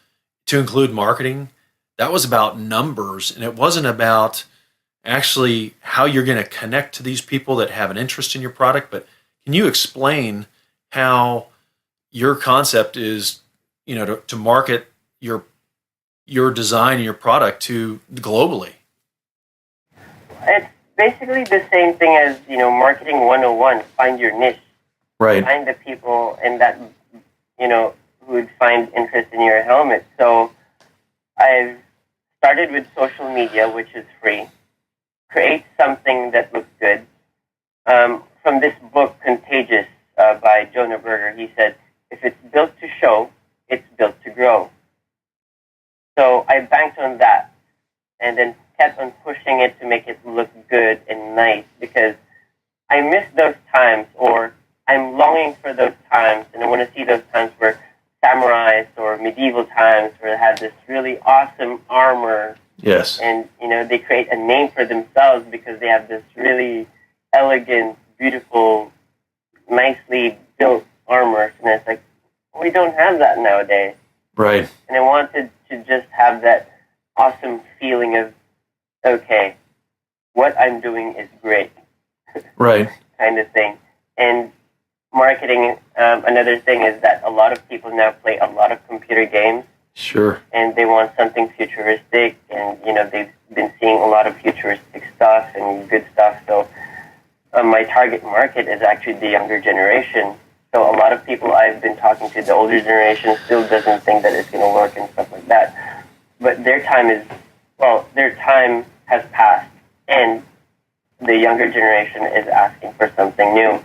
to include marketing, that was about numbers, and it wasn't about actually how you're going to connect to these people that have an interest in your product. But can you explain how your concept is, to market your design and your product to globally? It's basically the same thing as, marketing 101, find your niche. Right. Find the people and that, who would find interest in your helmet. So I've started with social media, which is free. Create something that looks good. From this book, Contagious, by Jonah Berger, he said, if it's built to show, it's built to grow. So I banked on that, and then kept on pushing it to make it look good and nice, because I miss those times, or I'm longing for those times, and I want to see those times where samurais or medieval times where they have this really awesome armor. Yes. And, they create a name for themselves because they have this really elegant, beautiful, nicely built armor. And it's like, we don't have that nowadays. Right. And I wanted to just have that awesome feeling of, okay, what I'm doing is great. Right. Kind of thing. And marketing, another thing is that a lot of people now play a lot of computer games. Sure. And they want something futuristic, and, they've been seeing a lot of futuristic stuff and good stuff. So my target market is actually the younger generation. So a lot of people I've been talking to, the older generation, still doesn't think that it's going to work and stuff like that. But their time has passed, and the younger generation is asking for something new.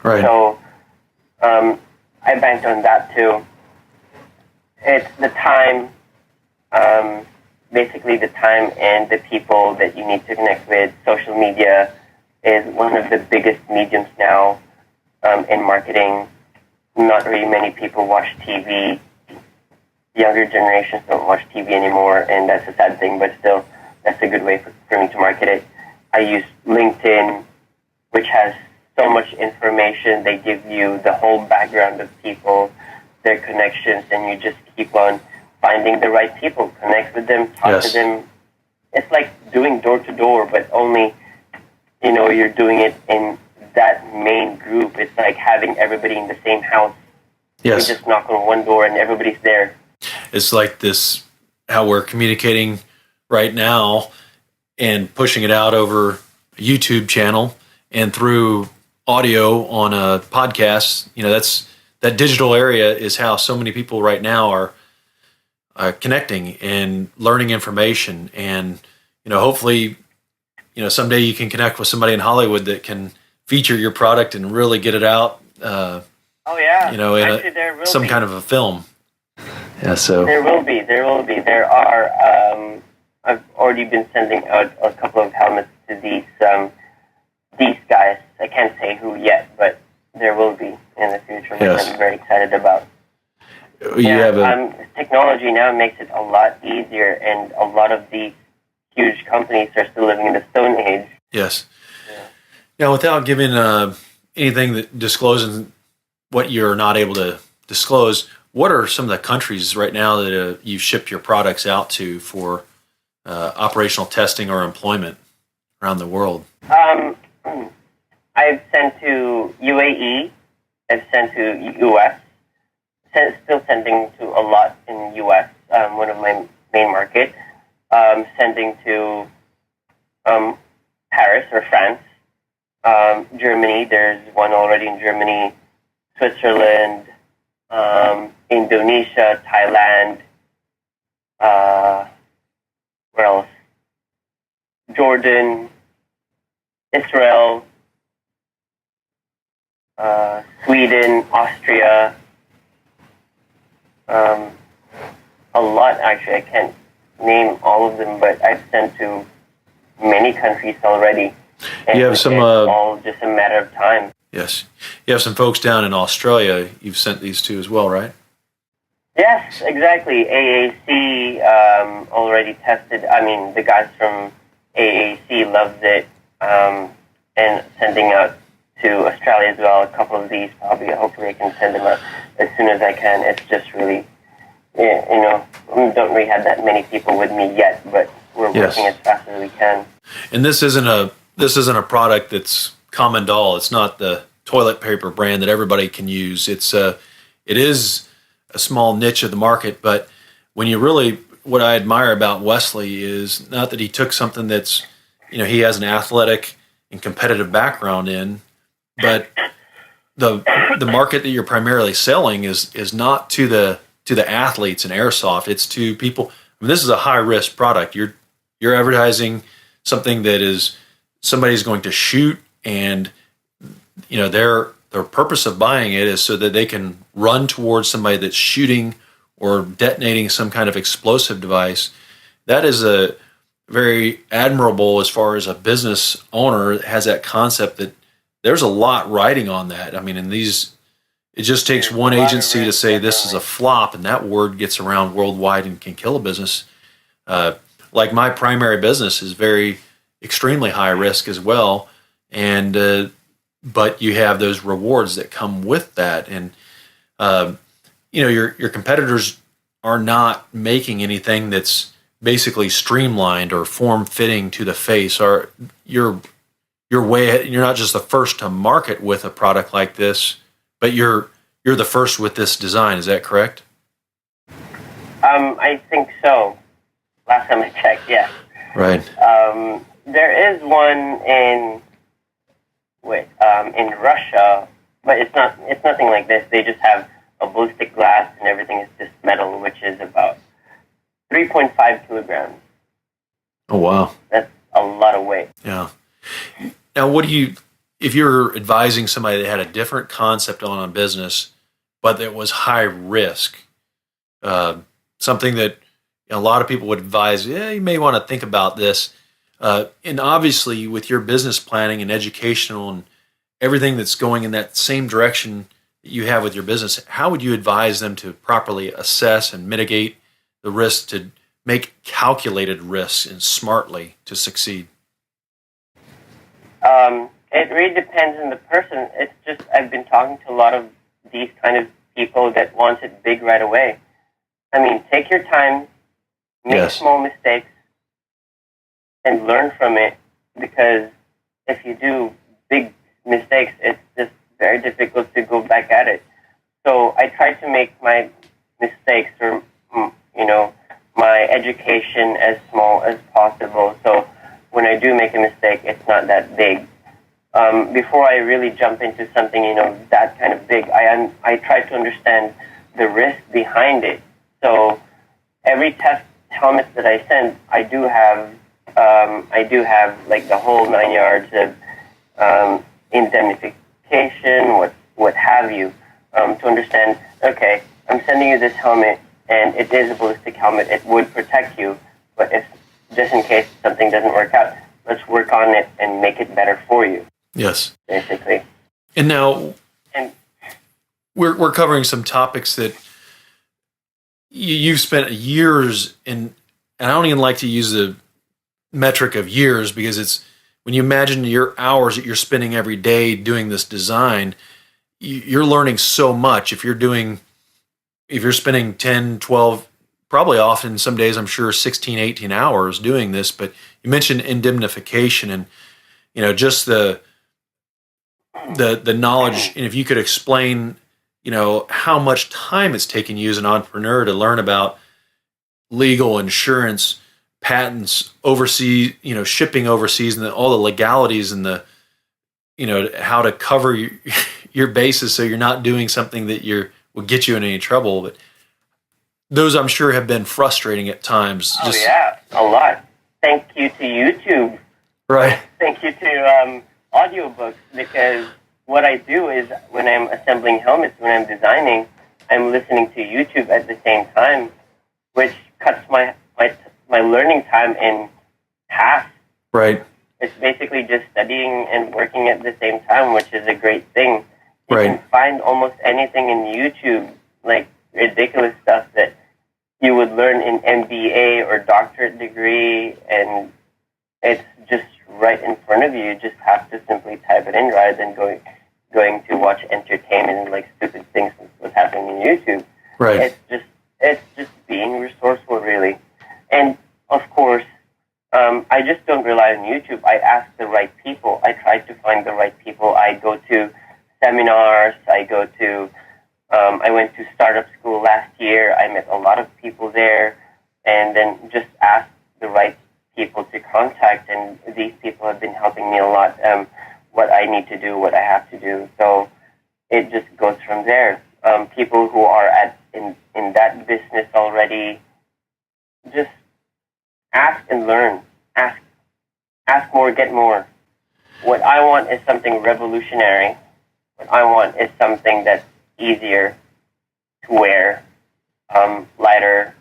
Right. So I banked on that too. It's the time, basically the time and the people that you need to connect with. Social media is one of the biggest mediums now in marketing. Not really many people watch TV. Younger generations don't watch TV anymore, and that's a sad thing, but still, that's a good way for me to market it. I use LinkedIn, which has so much information. They give you the whole background of people, their connections, and you just keep on finding the right people, connect with them, talk to them. It's like doing door-to-door, but only, you're doing it in that main group. It's like having everybody in the same house. Yes. You just knock on one door and everybody's there. It's like this, how we're communicating right now and pushing it out over a YouTube channel and through audio on a podcast. That digital area is how so many people right now are connecting and learning information. And, hopefully, someday you can connect with somebody in Hollywood that can feature your product and really get it out. Oh yeah. In some kind of a film. Yeah. So there will be. There are. I've already been sending out a couple of helmets to these guys. I can't say who yet, but there will be in the future, which I'm very excited about. Technology now makes it a lot easier, and a lot of these huge companies are still living in the Stone Age. Yes. Yeah. Now, without giving anything that disclosing what you're not able to disclose, what are some of the countries right now that you've shipped your products out to for operational testing or employment around the world? I've sent to UAE. I've sent to US. Still sending to a lot in US, one of my main markets. Sending to Paris or France. Germany, there's one already in Germany. Switzerland, Indonesia, Thailand, where else? Jordan, Israel, Sweden, Austria, a lot actually. I can't name all of them, but I've sent to many countries already. And you have some, it's all just a matter of time. Yes. You have some folks down in Australia you've sent these to as well, right? Yes, exactly. AAC already tested. I mean, the guys from AAC loved it, and sending out to Australia as well. A couple of these, probably, hopefully I can send them out as soon as I can. It's just really, we don't really have that many people with me yet, but we're working as fast as we can. And this isn't a product that's Commando. It's not the toilet paper brand that everybody can use. It is a small niche of the market, but when you really, what I admire about Wesley is not that he took something that's, he has an athletic and competitive background in, but the market that you're primarily selling is not to the athletes in airsoft. It's to people. I mean, this is a high risk product. You're advertising something that is somebody's going to shoot, and their purpose of buying it is so that they can run towards somebody that's shooting or detonating some kind of explosive device. That is a very admirable as far as a business owner that has that concept that there's a lot riding on that. I mean, it just takes one agency to say this is a flop, and that word gets around worldwide and can kill a business. Like my primary business is extremely high risk as well, and but you have those rewards that come with that, and your competitors are not making anything that's basically streamlined or form fitting to the face. Or you're way ahead. You're not just the first to market with a product like this, but you're the first with this design. Is that correct? I think so. Last time I checked, yeah. Right. There is one in Russia, but it's nothing like this. They just have a ballistic glass and everything is just metal, which is about 3.5 kilograms. Oh wow. That's a lot of weight. Yeah. Now, if you're advising somebody that had a different concept on a business, but that was high risk, something that a lot of people would advise, you may want to think about this. And obviously, with your business planning and educational and everything that's going in that same direction that you have with your business, how would you advise them to properly assess and mitigate the risk to make calculated risks and smartly to succeed? It really depends on the person. It's just I've been talking to a lot of these kind of people that want it big right away. I mean, take your time, make small mistakes, and learn from it, because if you do big mistakes, it's just very difficult to go back at it. So I try to make my mistakes or, my education as small as possible. So when I do make a mistake, it's not that big. Before I really jump into something, that kind of big, I try to understand the risk behind it. So every test helmet that I send, I do have like the whole 9 yards of indemnification, what have you, to understand. Okay, I'm sending you this helmet, and it is a ballistic helmet. It would protect you, but if just in case something doesn't work out, let's work on it and make it better for you. Yes. Basically. And now we're covering some topics that you've spent years in, and I don't even like to use the metric of years, because it's when you imagine your hours that you're spending every day doing this design, you're learning so much. If you're spending 10, 12, probably often some days, I'm sure 16, 18 hours doing this, but you mentioned indemnification and, just the knowledge. And if you could explain, how much time it's taken you as an entrepreneur to learn about legal, insurance, patents, overseas, shipping overseas, and all the legalities and the, how to cover your bases so you're not doing something that will get you in any trouble. But those, I'm sure, have been frustrating at times. Oh, yeah, a lot. Thank you to YouTube. Right. Thank you to audiobooks, because what I do is when I'm assembling helmets, when I'm designing, I'm listening to YouTube at the same time, which cuts my learning time in half. Right. It's basically just studying and working at the same time, which is a great thing. You Right. can find almost anything in YouTube, like ridiculous stuff that you would learn in MBA or doctorate degree, and it's just right in front of you. You just have to simply type it in rather than going to watch entertainment and like stupid things that's happening in YouTube. Right. It's just being resourceful, really. And of course, I just don't rely on YouTube. I ask the right people. I try to find the right people. I go to seminars. I went to startup school last year. I met a lot of people there, and then just ask the right people to contact. And these people have been helping me a lot. What I need to do, what I have to do. So it just goes from there. People who are in that business already, just ask and learn. Ask more, get more. What I want is something revolutionary. What I want is something that's easier to wear, lighter.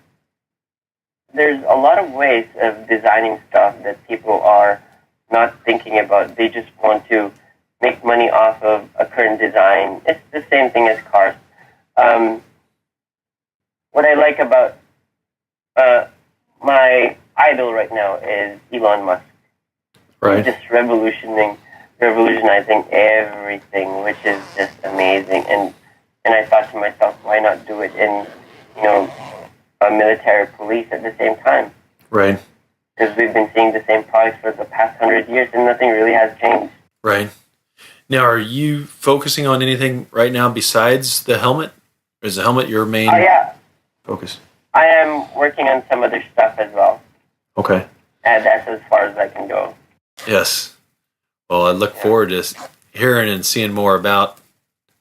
There's a lot of ways of designing stuff that people are not thinking about. They just want to make money off of a current design. It's the same thing as cars. What I like about my idol right now is Elon Musk. Right. He's just revolutionizing everything, which is just amazing. And I thought to myself, why not do it in, a military police at the same time? Right. Because we've been seeing the same products for the past 100 years, and nothing really has changed. Right. Now, are you focusing on anything right now besides the helmet? Is the helmet your main focus? I am working on some other stuff as well. Okay. And that's as far as I can go. Yes. Well, I look forward to hearing and seeing more about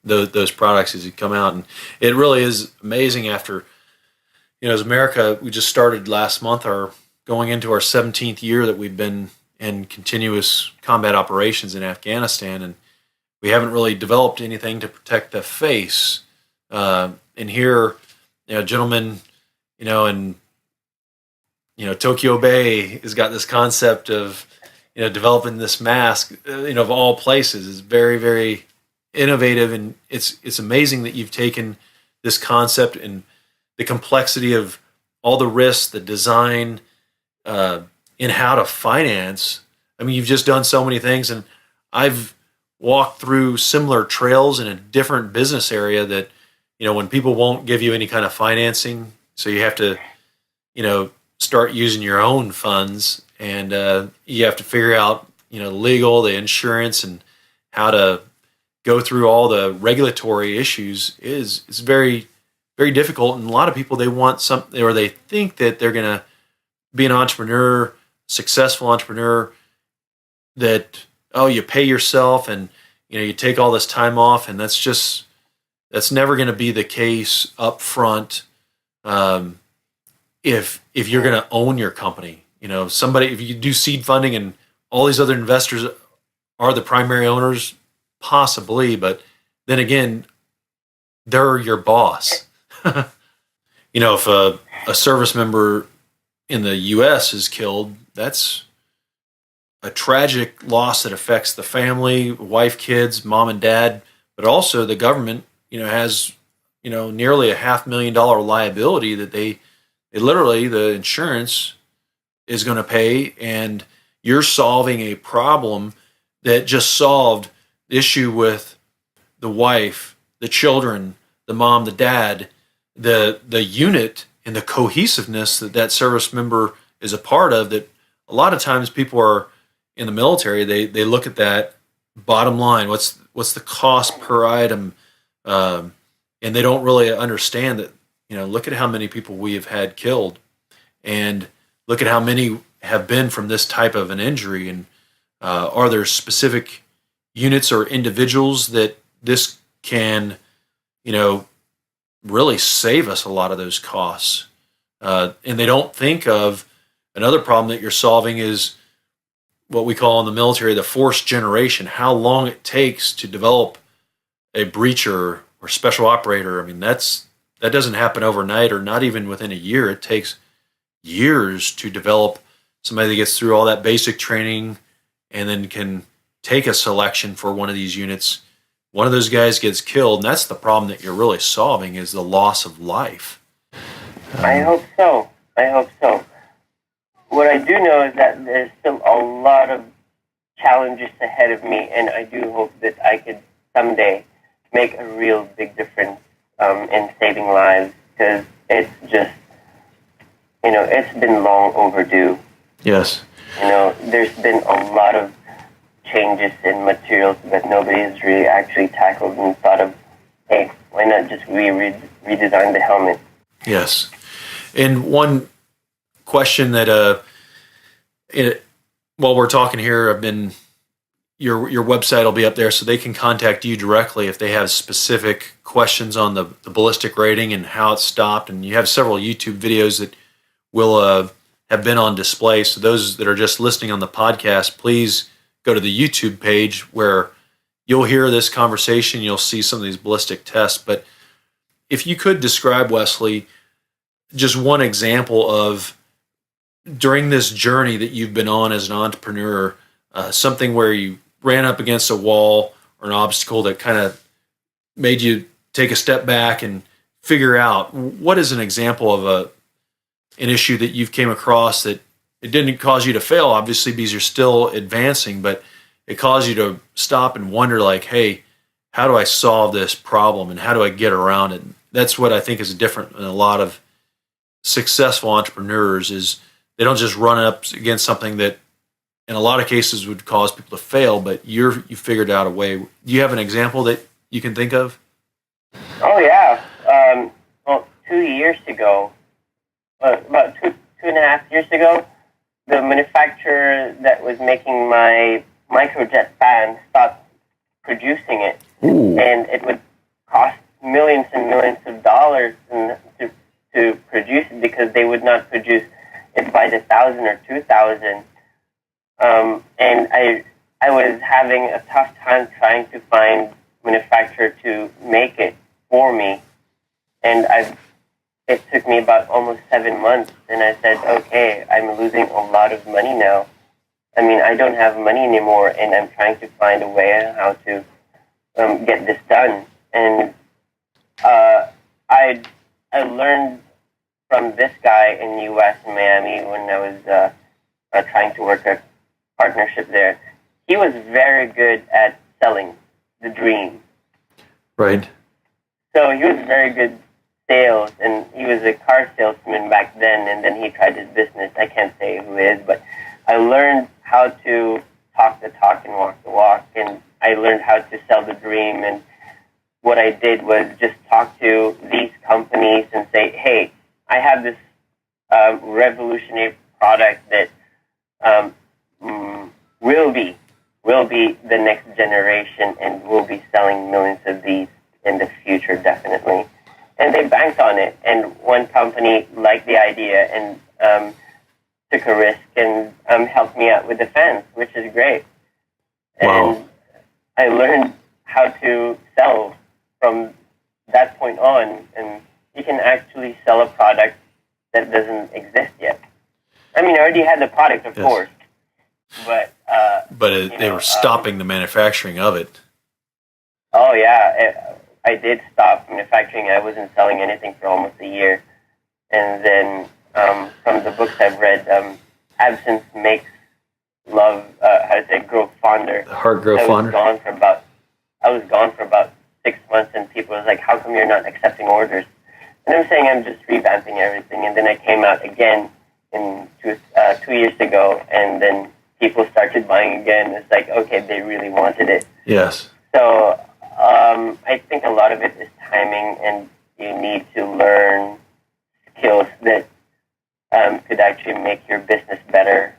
those products as you come out. And it really is amazing after, as America, we just started last month, going into our 17th year that we've been in continuous combat operations in Afghanistan, and we haven't really developed anything to protect the face. And here, gentlemen, and Tokyo Bay has got this concept of, developing this mask, of all places. Is very, very innovative, and it's amazing that you've taken this concept and the complexity of all the risks, the design, in how to finance. I mean, you've just done so many things, and I've walked through similar trails in a different business area that, when people won't give you any kind of financing, so you have to, start using your own funds, and you have to figure out, legal, the insurance, and how to go through all the regulatory issues is very, very difficult. And a lot of people, they want something, or they think that they're going to be an entrepreneur, successful entrepreneur, that, oh, you pay yourself and, you take all this time off, and that's never going to be the case up front. If you're going to own your company, if you do seed funding and all these other investors are the primary owners, possibly, but then again, they're your boss. If a service member in the U.S. is killed, that's a tragic loss that affects the family, wife, kids, mom and dad, but also the government, has, nearly $500,000 liability that they literally, the insurance is going to pay, and you're solving a problem that just solved the issue with the wife, the children, the mom, the dad, the unit, and the cohesiveness that service member is a part of. That a lot of times people are in the military, they look at that bottom line, what's the cost per item, and they don't really understand that, look at how many people we have had killed, and look at how many have been from this type of an injury, and are there specific units or individuals that this can, really save us a lot of those costs. And they don't think of another problem that you're solving is what we call in the military the force generation, how long it takes to develop a breacher or special operator. I mean, that doesn't happen overnight, or not even within a year. It takes years to develop somebody that gets through all that basic training and then can take a selection for one of these units. One of those guys gets killed, and that's the problem that you're really solving, is the loss of life. I hope so. What I do know is that there's still a lot of challenges ahead of me, and I do hope that I could someday make a real big difference in saving lives, because it's just, it's been long overdue. Yes. There's been a lot of changes in materials, but nobody has really actually tackled and thought of, hey, why not just redesign the helmet? Yes. And one question that, while we're talking here, your website will be up there, so they can contact you directly if they have specific questions on the ballistic rating and how it's stopped. And you have several YouTube videos that will have been on display. So those that are just listening on the podcast, please go to the YouTube page where you'll hear this conversation. You'll see some of these ballistic tests. But if you could describe, Wesley, just one example of, during this journey that you've been on as an entrepreneur, something where you ran up against a wall or an obstacle that kind of made you take a step back and figure out, what is an example of an issue that you've came across that it didn't cause you to fail, obviously, because you're still advancing, but it caused you to stop and wonder, like, hey, how do I solve this problem and how do I get around it? That's what I think is different in a lot of successful entrepreneurs, is they don't just run up against something that in a lot of cases would cause people to fail, but you figured out a way. Do you have an example that you can think of? Oh, yeah. Well, 2 years ago, about two and a half years ago, the manufacturer that was making my microjet fan stopped producing it. Ooh. And it would cost millions and millions of dollars to produce it, because they would not produce it by the 1,000 or 2,000. And I was having a tough time trying to find manufacturer to make it for me. And it took me about almost 7 months, and I said, okay, I'm losing a lot of money now. I mean, I don't have money anymore, and I'm trying to find a way how to get this done. And I learned from this guy in the U.S. in Miami when I was trying to work a partnership there. He was very good at selling the dream. Right. So he was very good sales, and he was a car salesman back then, and then he tried his business. I can't say who he is, but I learned how to talk the talk and walk the walk, and I learned how to sell the dream. And what I did was just talk to these companies and say, hey, I have this revolutionary product that will be the next generation, and will be selling millions of these in the future, definitely. And they banked on it. And one company liked the idea and took a risk and helped me out with the fans, which is great. Wow. And I learned how to sell from that point on. And you can actually sell a product that doesn't exist yet. I mean, I already had the product, of course, but they were stopping the manufacturing of it. Oh yeah, I did stop manufacturing. I wasn't selling anything for almost a year, and then from the books I've read, absence makes love. Grow fonder. The heart grow fonder. I was gone for about 6 months, and people was like, "How come you're not accepting orders?" And I'm saying I'm just revamping everything. And then I came out again in 2 years ago, and then people started buying again. It's like, okay, they really wanted it. Yes. So I think a lot of it is timing, and you need to learn skills that could actually make your business better.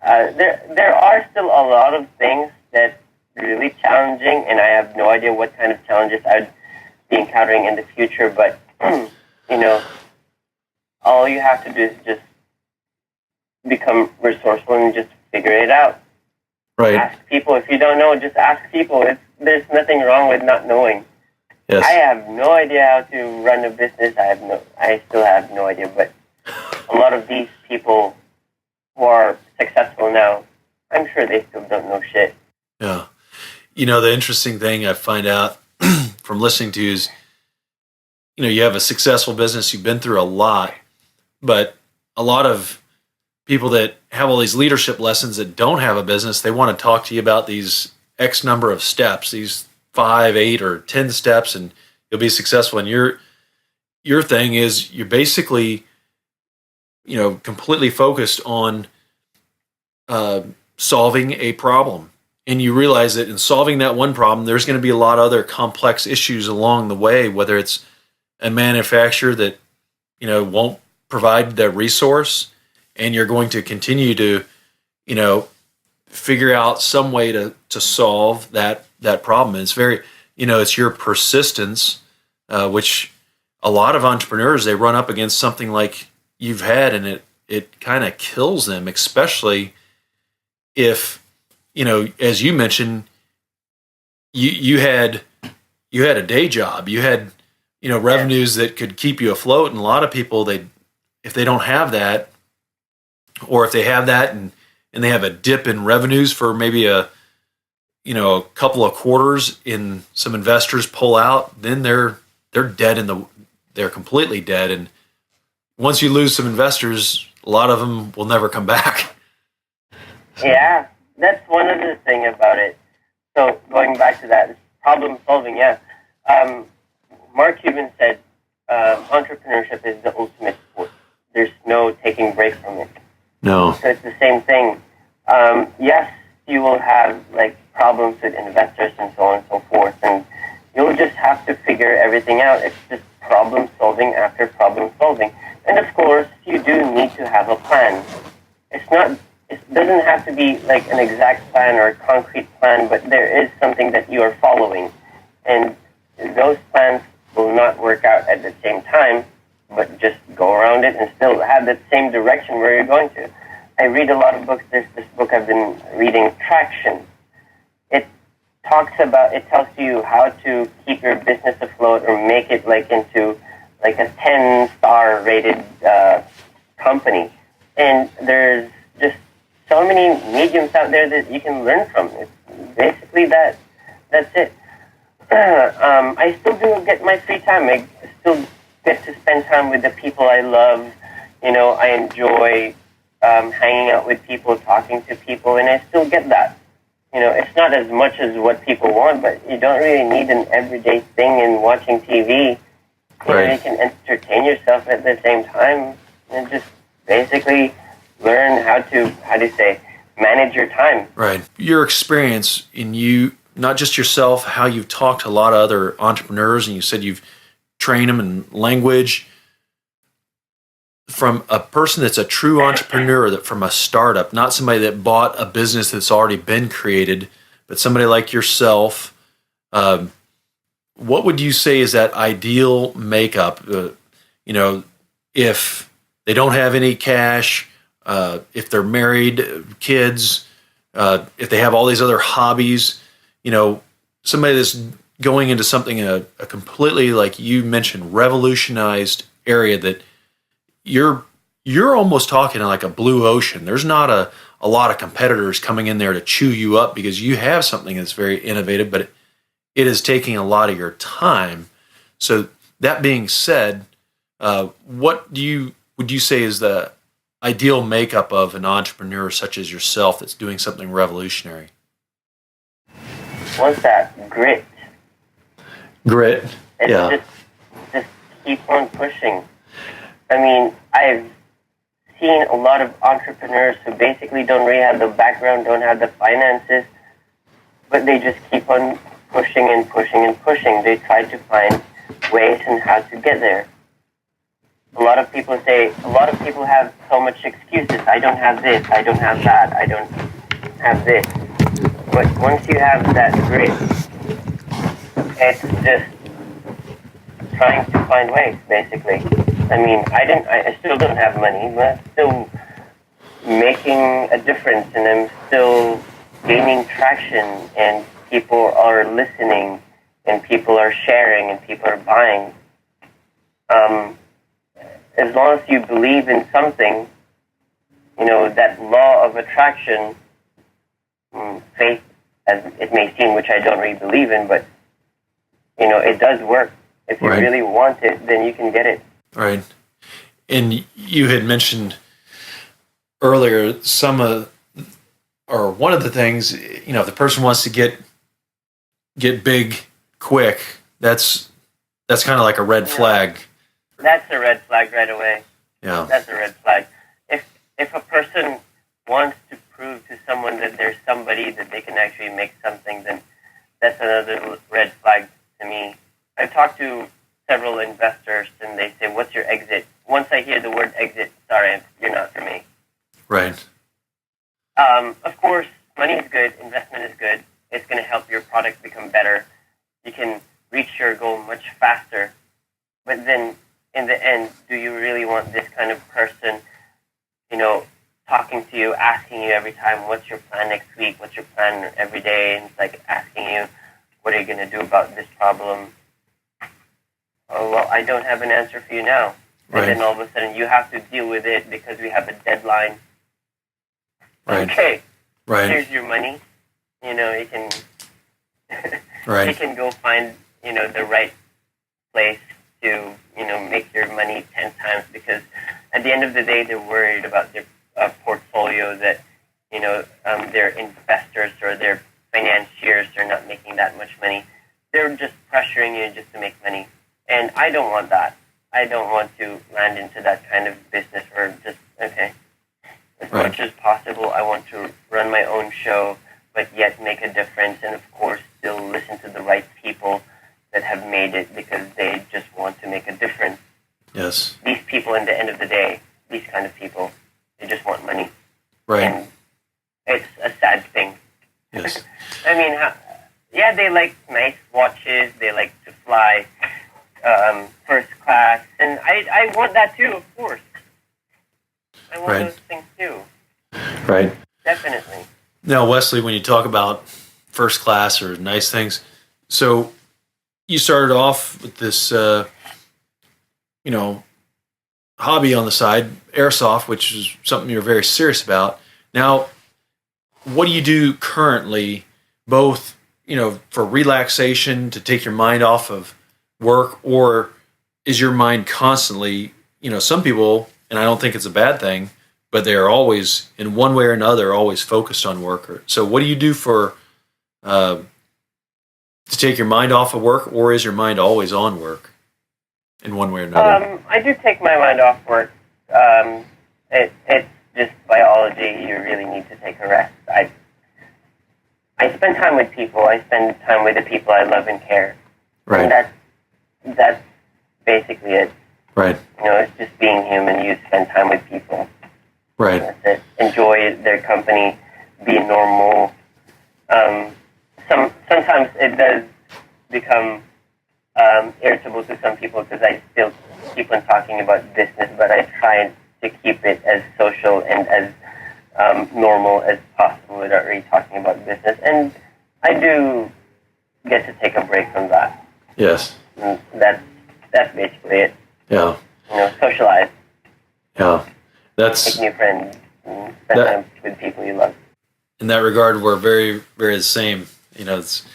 There are still a lot of things that are really challenging, and I have no idea what kind of challenges I'd be encountering in the future, but all you have to do is just become resourceful and just figure it out. Right. Ask people. If you don't know, just ask people. There's nothing wrong with not knowing. Yes. I have no idea how to run a business. I still have no idea, but a lot of these people who are successful now, I'm sure they still don't know shit. Yeah. The interesting thing I find out from listening to you is, you have a successful business, you've been through a lot, but a lot of people that have all these leadership lessons that don't have a business, they want to talk to you about these X number of steps, these 5, 8, or 10 steps, and you'll be successful. And your thing is you're basically, completely focused on solving a problem. And you realize that in solving that one problem, there's going to be a lot of other complex issues along the way, whether it's a manufacturer that, won't provide the resource, and you're going to continue to, figure out some way to solve that problem. And it's very, it's your persistence, which a lot of entrepreneurs, they run up against something like you've had, and it kind of kills them, especially if, as you mentioned, you had a day job, you had, revenues that could keep you afloat. And a lot of people, if they don't have that, or if they have that and they have a dip in revenues for maybe a couple of quarters, and some investors pull out, then they're dead they're completely dead. And once you lose some investors, a lot of them will never come back. Yeah, that's one other thing about it. So going back to that, problem solving, yeah. Mark Cuban said, entrepreneurship is the ultimate sport. There's no taking break from it. No. So it's the same thing. Yes, you will have problems with investors and so on and so forth, and you'll just have to figure everything out. It's just problem solving after problem solving. And of course, you do need to have a plan. It doesn't have to be an exact plan or a concrete plan, but there is something that you are following. And those plans will not work out at the same time, but just go around it and still have that same direction where you're going to. I read a lot of books. There's this book I've been reading, Traction. It tells you how to keep your business afloat or make it into like a 10-star rated company, and there's just so many mediums out there that you can learn from. It's basically that's it. I still do get my free time. I still get to spend time with the people I love. I enjoy hanging out with people, talking to people, and I still get that. It's not as much as what people want, but you don't really need an everyday thing in watching TV. Right. You can entertain yourself at the same time and just basically learn how to manage your time. Right. Your experience in you, not just yourself, how you've talked to a lot of other entrepreneurs, and you said you've trained them in language. From a person that's a true entrepreneur, that from a startup, not somebody that bought a business that's already been created, but somebody like yourself, what would you say is that ideal makeup? If they don't have any cash, if they're married, kids, if they have all these other hobbies, somebody that's going into something a completely, like you mentioned, revolutionized area that you're almost talking like a blue ocean. There's not a lot of competitors coming in there to chew you up because you have something that's very innovative, but it is taking a lot of your time. So that being said, what would you say is the ideal makeup of an entrepreneur such as yourself that's doing something revolutionary? What's that? Grit. Grit. It's just keep on pushing. I mean, I've seen a lot of entrepreneurs who basically don't really have the background, don't have the finances, but they just keep on pushing and pushing and pushing. They try to find ways and how to get there. A lot of people have so much excuses. I don't have this, I don't have that, I don't have this. But once you have that grit, it's just trying to find ways, basically. I mean, I still don't have money, but I'm still making a difference, and I'm still gaining traction, and people are listening, and people are sharing, and people are buying. As long as you believe in something, that law of attraction, faith, as it may seem, which I don't really believe in, but, it does work. If you really want it, then you can get it. Right. And you had mentioned earlier one of the things, if the person wants to get big quick, that's kind of like a red flag. That's a red flag right away. Yeah. That's a red flag. If a person wants to prove to someone that there's somebody that they can actually make something, then that's another red flag to me. I've talked to several investors, and they say, "What's your exit?" Once I hear the word exit, sorry, you're not for me. Right. Of course, money is good. Investment is good. It's going to help your product become better. You can reach your goal much faster. But then, in the end, do you really want this kind of person, talking to you, asking you every time, "What's your plan next week? What's your plan every day?" And it's like asking you, "What are you going to do about this problem?" "Oh, well, I don't have an answer for you now." And then all of a sudden you have to deal with it because we have a deadline. Right. Okay. Right. Here's your money. You can right. you can go find, the right place to, make your money 10 times, because at the end of the day they're worried about their portfolio, that, their investors or their financiers are not making that much money. They're just pressuring you just to make money. And I don't want that. I don't want to land into that kind of business where just, as much as possible, I want to run my own show, but yet make a difference, and of course still listen to the right people that have made it because they just want to make a difference. Yes. These people, in the end of the day, these kind of people, they just want money. Right. And it's a sad thing. Yes. I mean, they like nice watches, they like to fly first class, and I want that too, of course. I want those things too. Right. Definitely. Now, Wesley, when you talk about first class or nice things, so you started off with this hobby on the side, Airsoft, which is something you're very serious about. Now, what do you do currently, both, for relaxation, to take your mind off of work, or is your mind constantly, some people, and I don't think it's a bad thing, but they are always, in one way or another, always focused on work. So what do you do to take your mind off of work, or is your mind always on work in one way or another? I do take my mind off work. It's just biology. You really need to take a rest. I spend time with people. I spend time with the people I love and care. Right. And that's basically it. Right. It's just being human. You spend time with people. Right. That's it. Enjoy their company. Be normal. Sometimes it does become irritable to some people because I still keep on talking about business, but I try to keep it as social and as normal as possible without really talking about business. And I do get to take a break from that. Yes. And that's basically it. Yeah. Socialize. Yeah. Make new friends. And spend time with people you love. In that regard, we're very, very the same. It's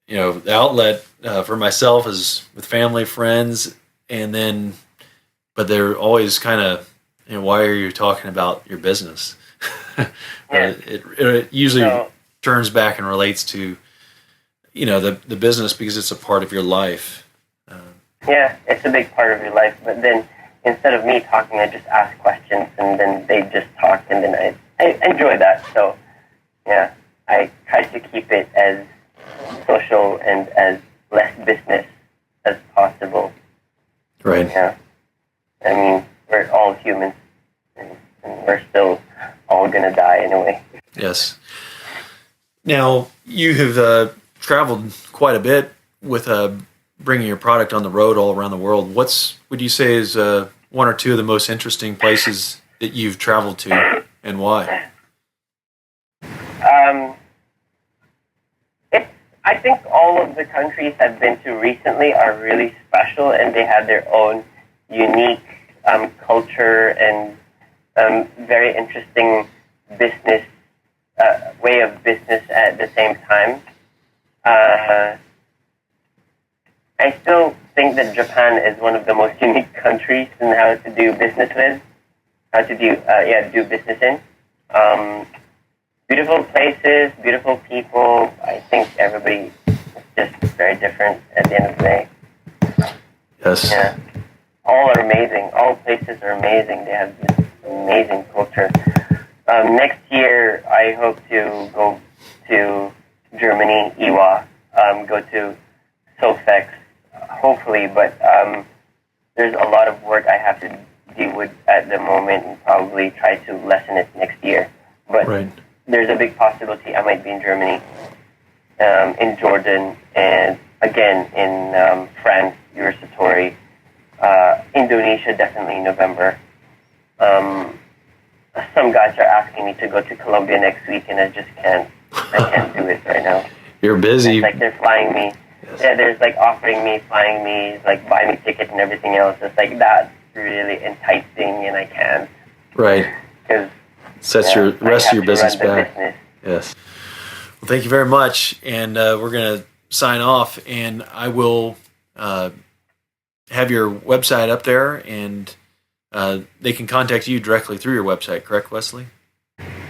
the outlet for myself is with family, friends, but they're always kind of, why are you talking about your business? Yeah. It usually turns back and relates to, the business because it's a part of your life. Yeah, it's a big part of your life. But then instead of me talking, I just ask questions, and then they just talk, and then I enjoy that. So, yeah, I try to keep it as social and as less business as possible. Right. Yeah. I mean, we're all humans, and we're still all going to die anyway. Yes. Now, you have traveled quite a bit with bringing your product on the road all around the world. What would you say is one or two of the most interesting places that you've traveled to, and why? I think all of the countries I've been to recently are really special, and they have their own unique culture and very interesting business way of business at the same time. I still think that Japan is one of the most unique countries in how to do business with, do business in. Beautiful places, beautiful people. I think everybody is just very different at the end of the day. Yes. Yeah. All are amazing. All places are amazing. They have this amazing culture. Next year, I hope to go to Germany, Iwa, go to Sofex, hopefully, but there's a lot of work I have to deal with at the moment and probably try to lessen it next year. But right. There's a big possibility I might be in Germany, in Jordan, and again in France, Eurosatory, Indonesia, definitely in November. Some guys are asking me to go to Colombia next week, and I can't do it right now. You're busy. It's like they're flying me. Yes. Yeah, there's like offering me, flying me, like buy me tickets and everything else. It's like that's really enticing, and I can't. Right. Because sets your rest of your business back. Business. Yes. Well, thank you very much, and we're going to sign off, and I will have your website up there, and they can contact you directly through your website, correct, Wesley?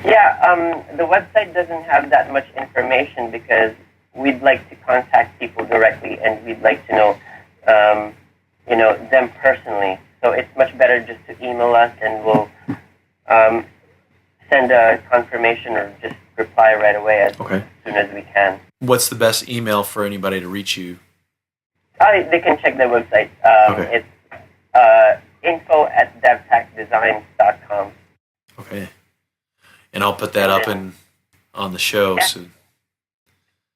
Yeah, the website doesn't have that much information because we'd like to contact people directly, and we'd like to know, them personally. So it's much better just to email us, and we'll send a confirmation or just reply right away as soon as we can. What's the best email for anybody to reach you? They can check the website. It's info@devtacdesigns.com. Okay. And I'll put that up on the show. Yeah. So.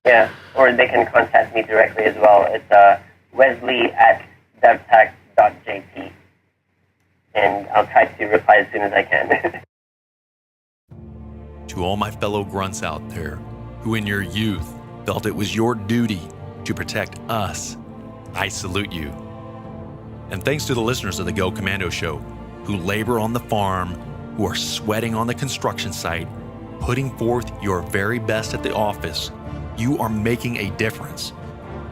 Yeah, or they can contact me directly as well. It's wesley@devtac.jp. And I'll try to reply as soon as I can. To all my fellow grunts out there who in your youth felt it was your duty to protect us, I salute you. And thanks to the listeners of the Go Commando Show who labor on the farm, who are sweating on the construction site, putting forth your very best at the office, you are making a difference.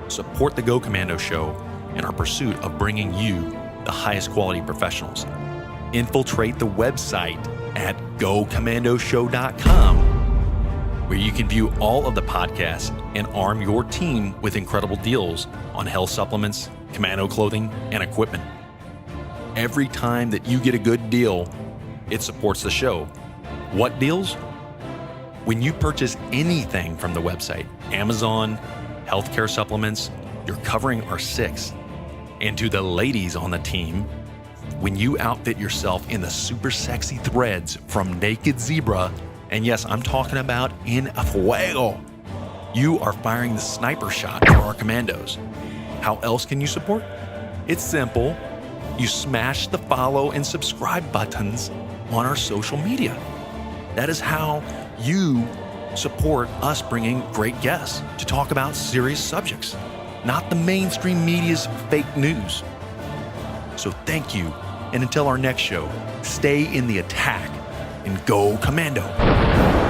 Support the Go Commando Show in our pursuit of bringing you the highest quality professionals. Infiltrate the website at gocommandoshow.com, where you can view all of the podcasts and arm your team with incredible deals on health supplements, commando clothing, and equipment. Every time that you get a good deal, it supports the show. What deals? When you purchase anything from the website, Amazon, healthcare supplements, you're covering our six. And to the ladies on the team, when you outfit yourself in the super sexy threads from Naked Zebra, and yes, I'm talking about in a fuego, you are firing the sniper shot for our commandos. How else can you support? It's simple. You smash the follow and subscribe buttons on our social media. That is how you support us bringing great guests to talk about serious subjects, not the mainstream media's fake news. So thank you, and until our next show, stay in the attack and go Commando.